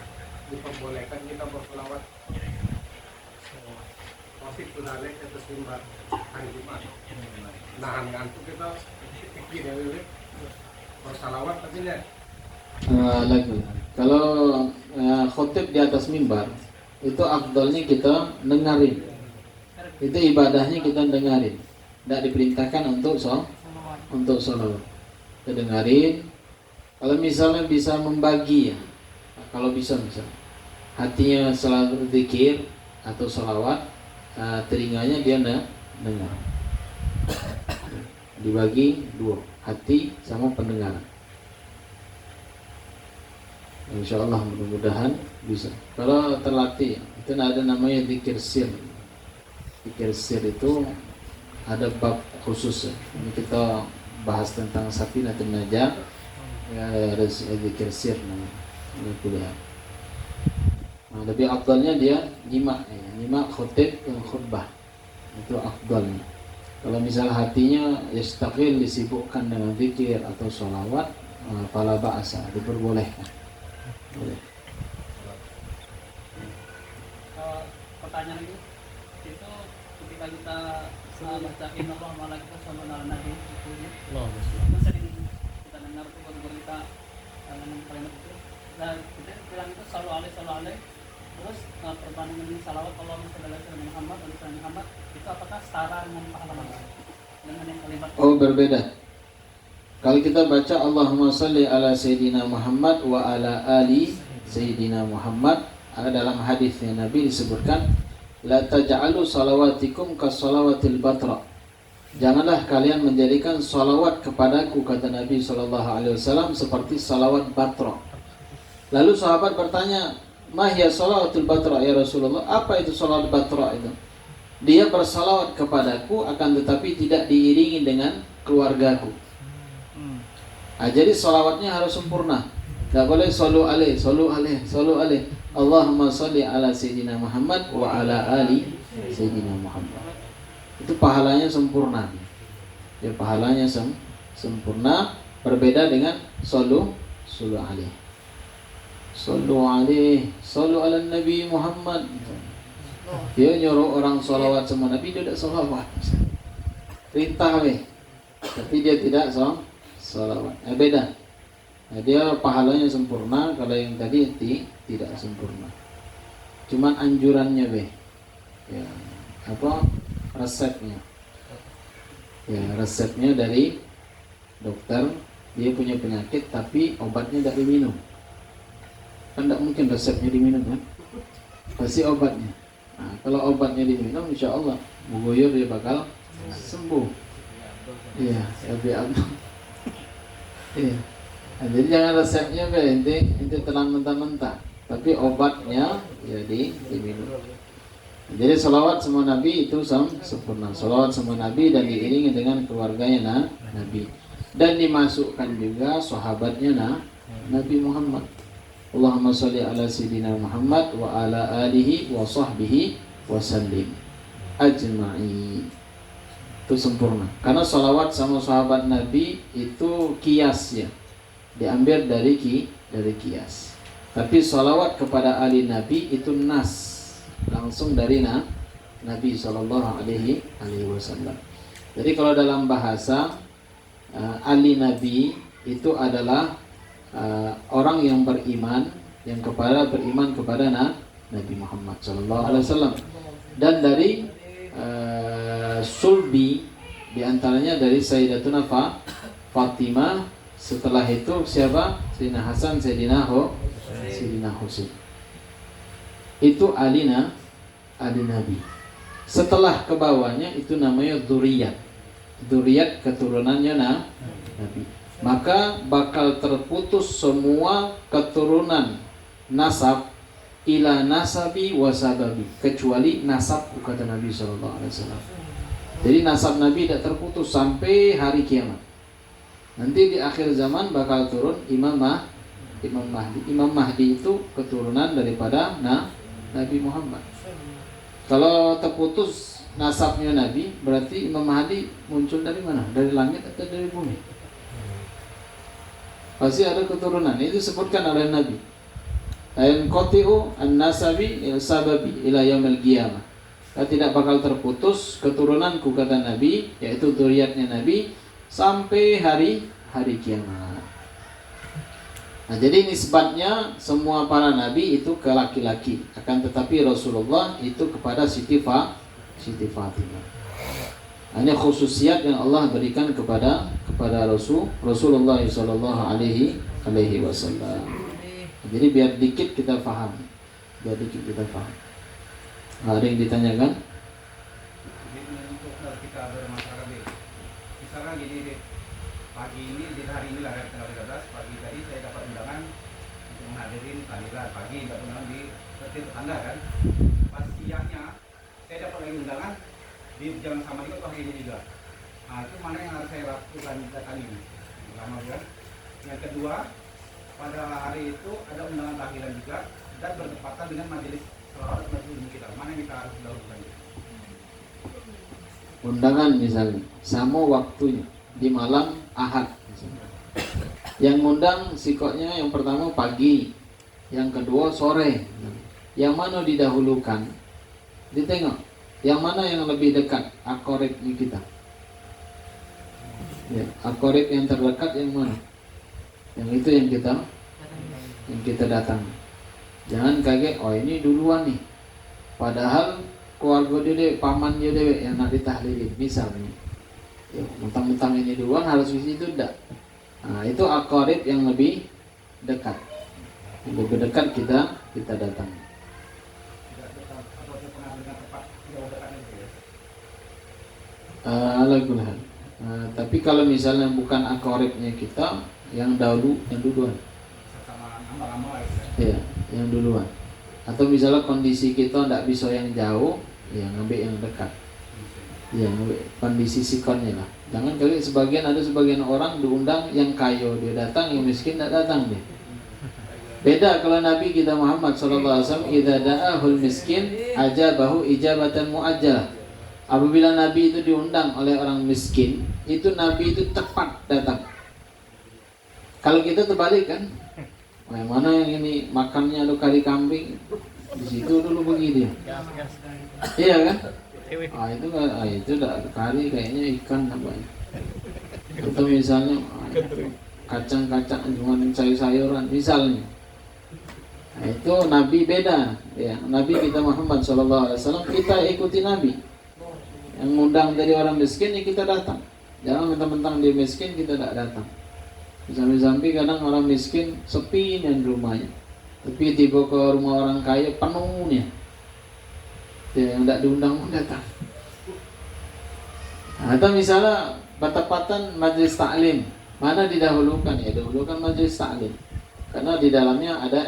diperbolehkan kita berselawat? Khotib sudah naik ke atas mimbar hari Jumat, nahan ngantuk kita pikir ya ini berselawat tapi ya. Lagi kalau khotib di atas mimbar itu afdalnya kita dengarin, itu ibadahnya kita dengarin, tidak diperintahkan untuk sholawat. Kita dengarin. Kalau misalnya bisa membagi ya, kalau bisa hatinya selalu zikir atau sholawat, telinganya dia dengar, dibagi 2, hati sama pendengaran. Insyaallah mudah-mudahan bisa. Kalau terlatih, itu ada namanya zikir sir. Zikir sir itu ada bab khusus. Ini kita bahas tentang Safinatul Najah. Ya, ada zikir sir namanya. Ini kuliah. Nah, lebih afdalnya dia nyimak khutib dan khutbah. Itu afdalnya. Kalau misalnya hatinya yastaqil, disibukkan dengan zikir atau sholawat, fala ba'asa, diperbolehkan. Boleh. Pertanyaan itu ketika kita baca innallaha wa malaikatahu yusholluna 'alan nabi itu kan sering kita dengar tuh berita dengan kalimat itu, dan kita bilang itu shallallahu alaihi terus perbandingan salawat Allahumma shalli ala sayyidina Muhammad wa ala Muhammad itu apakah setara dengan pahala dengan yang kalimat? Oh, berbeda. Kalau kita baca Allahumma salli ala Sayyidina Muhammad wa ala ali Sayyidina Muhammad, ada dalam hadisnya Nabi disebutkan la taj'alu salawatikum kasalawatil batra. Janganlah kalian menjadikan salawat kepadaku, kata Nabi SAW, seperti salawat batra. Lalu sahabat bertanya, ma hiya salawatul batra ya Rasulullah? Apa itu salawat batra itu? Dia bersalawat kepadaku akan tetapi tidak diiringi dengan keluargaku. Jadi salawatnya harus sempurna. Tidak boleh sallu alaih. Allahumma salli ala Sayyidina Muhammad wa ala ali Sayyidina Muhammad. Itu pahalanya sempurna. Ya, pahalanya sempurna, berbeda dengan sallu alaih. Sallu ala Nabi Muhammad. Dia nyuruh orang salawat sama Nabi, dia tidak salawat. Perintah tapi dia tidak salawat. Beda. Dia pahalanya sempurna, kalau yang tadi tidak sempurna. Cuman anjurannya ya, resepnya. Ya, resepnya dari dokter, dia punya penyakit tapi obatnya tidak diminum. Kan tidak mungkin resepnya diminum kan? Pasti obatnya. Nah, kalau obatnya diminum, insya Allah mengguyur dia bakal sembuh. Iya, lebih abang. Iya. Nah, jadi jangan resepnya ente telan mentah-mentah, tapi obatnya ya diminum. Jadi salawat sama Nabi itu sempurna. Salawat sama Nabi dan diiringi dengan keluarganya Nabi. Dan dimasukkan juga sahabatnya Nabi Muhammad. Allahumma sholli ala sayyidina Muhammad wa ala alihi wa sahbihi wa sallim ajma'i. Itu sempurna. Karena sholawat sama sahabat Nabi itu kias ya, diambil dari kias. Tapi sholawat kepada ahli Nabi itu nas, langsung dari Nabi Sallallahu Alaihi Wasallam. Jadi kalau dalam bahasa ahli Nabi itu adalah orang yang beriman, yang beriman kepada Nabi Muhammad Sallallahu Alaihi Wasallam. Dan dari sulbi diantaranya dari Sayyidatuna Fatimah. Setelah itu siapa? Sayyidina Hasan, Sayyidina Husain. Itu ahli Nabi. Setelah ke bawahnya itu namanya dzurriyyat keturunannya Nabi. Maka bakal terputus semua keturunan nasab ila nasabi wasababi, kecuali nasab, kata Nabi SAW. Jadi nasab Nabi tidak terputus sampai hari kiamat. Nanti di akhir zaman bakal turun Imam Mahdi. Imam Mahdi itu keturunan daripada Nabi Muhammad. Kalau terputus nasabnya Nabi, berarti Imam Mahdi muncul dari mana? Dari langit atau dari bumi? Pasti ada keturunan. Itu disebutkan oleh Nabi. Qati'u an-nasabi sababi ila yaumil qiyamah. Tidak bakal terputus keturunanku, kata Nabi, yaitu dzurriyyatnya Nabi, sampai hari kiamat. Nah, jadi nisbatnya semua para nabi itu ke laki-laki, akan tetapi Rasulullah itu kepada Siti Fatimah. Ini khususiat yang Allah berikan kepada Rasulullah sallallahu alaihi wasallam. Jadi biar dikit kita paham. Ada yang ditanyakan? Untuk kita bermasyarakat, misalnya gini deh, pagi ini di hari ini lah tanggal 13 pagi tadi saya dapat undangan untuk menghadirin tahlilan pagi, dapat undangan di tetangga kan. Pas siangnya saya dapat lagi undangan di jam sama juga pagi ini juga. Nah, itu mana yang harus saya lakukan kali ini? Pertama kan. Yang kedua, pada hari itu ada undangan tahlilan juga dan bertepatan dengan majelis selawat majelis kita. Mana yang kita harus lakukan? Undangan misalnya sama waktunya di malam Ahad misalnya. Yang ngundang sikoknya yang pertama pagi, yang kedua sore. Yang mana didahulukan? Ditengok yang mana yang lebih dekat akoribnya kita. Ya, akorib yang terdekat yang mana? Yang itu yang kita datang. Jangan kaget, oh ini duluan nih. Padahal keluarga dia, paman dia yang nak ditahlilin misalnya. Ya, mentang-mentang ini duluan harus di situ enggak. Nah, itu aqarib yang lebih dekat. Yang lebih dekat kita datang. Tapi kalau misalnya bukan aqaribnya kita, yang duluan. Ya, yang duluan. Atau misalnya kondisi kita tidak bisa yang jauh, ya ngambil yang dekat. Ya, ngambil kondisi sikonnya lah. Jangan kali ada sebagian orang diundang yang kaya dia datang, yang miskin tidak datang dia. Beda kalau Nabi kita Muhammad SAW, idza da'ahul miskin ajabahu ijabatan muajjalah. Apabila Nabi itu diundang oleh orang miskin, itu Nabi itu tepat datang. Kalau kita terbalik kan, mana yang ini makannya ada kari kambing, di situ dulu begitu. Iya kan? Itu udah kari kayaknya ikan apa ya? Atau misalnya kacang-kacang cuma sayur-sayuran misalnya. Nah, itu Nabi beda, ya. Nabi kita Muhammad SAW, kita ikuti Nabi. Yang ngundang dari orang miskin, ya kita datang. Jangan mentang-mentang dia miskin kita tidak datang. Sampai-sampai kadang orang miskin sepi dan rumahnya, tapi tiba ke rumah orang kaya penuhnya. Yang tidak diundang pun datang. Atau misalnya bertepatan majelis taklim, mana didahulukan? Ya dahulukan majelis taklim, karena di dalamnya ada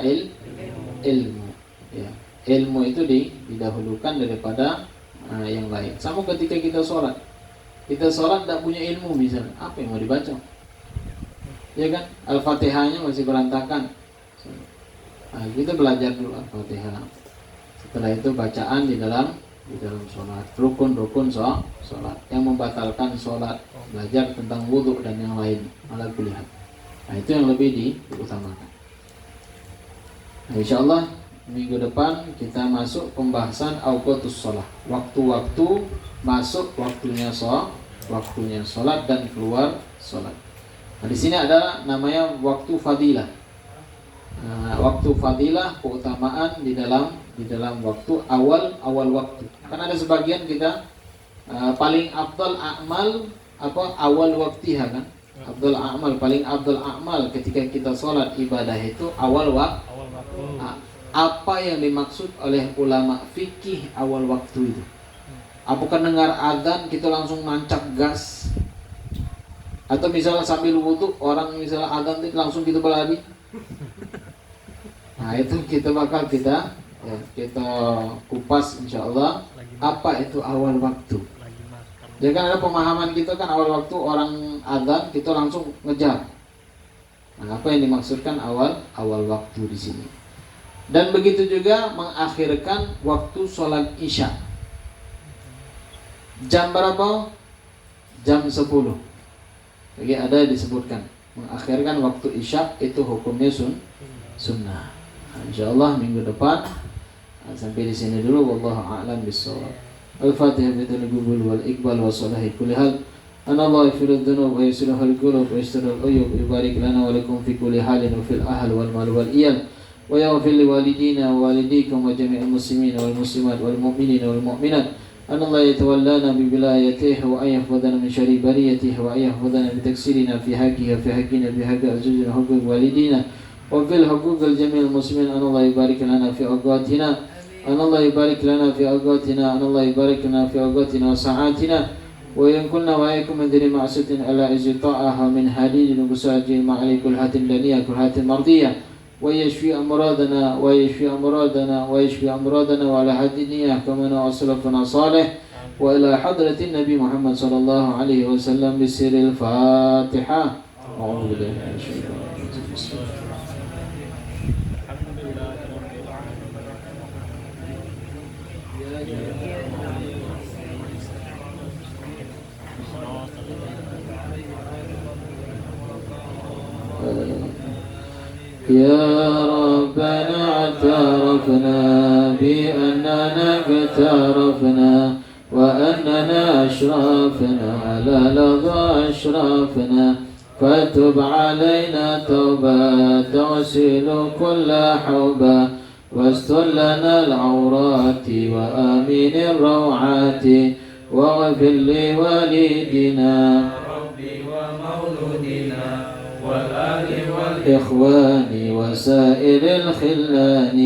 ilmu. Ya, ilmu itu didahulukan daripada yang lain. Sama ketika kita sholat tidak punya ilmu misalnya, apa yang mau dibaca? Ya kan, Al-Fatihahnya masih berantakan. Kita belajar dulu Al-Fatihah. Setelah itu bacaan di dalam sholat, rukun-rukun sholat yang membatalkan sholat, belajar tentang wudhu dan yang lain, ala kulihat. Nah, itu yang lebih diutamakan. Nah, insyaallah minggu depan kita masuk pembahasan awqatus sholat, waktu-waktu masuk waktunya sholat dan keluar sholat. Nah, di sini ada namanya waktu fadilah. Waktu fadilah, keutamaan di dalam waktu awal waktu. Kan ada sebagian kita paling afdal amal awal waktiha kan? Afdal amal, paling afdal amal ketika kita sholat ibadah itu awal waktu. Apa yang dimaksud oleh ulama fikih awal waktu itu? Apakah dengar adzan kita langsung nancap gas? Atau misalnya sambil wudu orang misalnya adzan itu langsung kita berlari? Nah, itu kita bakal kita kupas insyaallah apa itu awal waktu. Jadi kan ada pemahaman kita kan awal waktu orang adzan kita langsung ngejar. Nah, apa yang dimaksudkan awal waktu di sini? Dan begitu juga mengakhirkan waktu sholat isya. Jam berapa? Jam 10. Jadi ada disebutkan mengakhirkan waktu isya itu hukumnya sunnah. Insyaallah minggu depan sampai di sini dulu. Wallahu a'lam bissawab. Al-Fatihah bidul qubul wal iqbal wa salahi kulli hal. Anallahu yaghfiru dzunub wa yuslihul qulub wa yasturul uyub. Yubarik lana wa lakum fi kulli halin wa fil ahl wal mal wal iyal. Wa yaghfir li walidina wa walidikum wa jami'il muslimin wal muslimat wal mu'minin wal mu'minat. Anallahu yatawallana bi wilayatihi wa ayahfadana min syarri bariyatihi wa ayahfadana bi taksirina fi haqqihi wa fi haqqina bi haqqi azwajina huquq walidina. وفي الحقوق الجميع المسلمين أن الله يبارك لنا في أوقاتنا أن الله يبارك لنا في أوقاتنا أن الله يبارك لنا في أوقاتنا وساعاتنا وإن كنا وإياكم من ذي معصية على عز طاعها من حديد وساج مع كل هات دنيا كل هات مرضية ويشفي أمراضنا وعلى حد النية كما وأسلفنا صالح وإلى حضرة النبي محمد صلى الله عليه وسلم بسر الفاتحة. أعوذ بالله من الشيطان الرجيم. يا ربنا اعترفنا بأننا اقترفنا وأننا أشرفنا على لظى أشرفنا فتب علينا توبة تغسل كل حوبة واستر لنا العورات وآمن الروعات واغفر لوالدنا ربي ومولودنا والآل والإخوان وسائر الخلان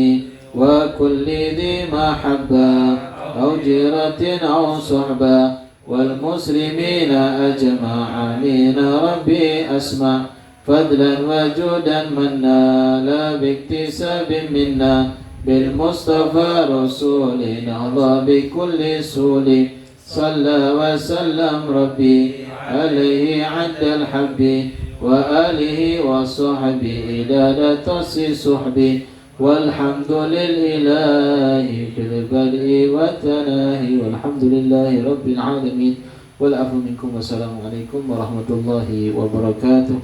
وكل ذي محبة أو جيرة أو صحبة والمسلمين أجمعين ربي أسمع فضلا وجودا منا لا باكتساب منا بالمصطفى رسول نهضى بكل سول صلى وسلم ربي عليه عند الحب وآله وصحبه إلى تسي صحبه والحمد لله في البدء والتناهي والحمد لله رب العالمين والعفو منكم والسلام عليكم ورحمة الله وبركاته.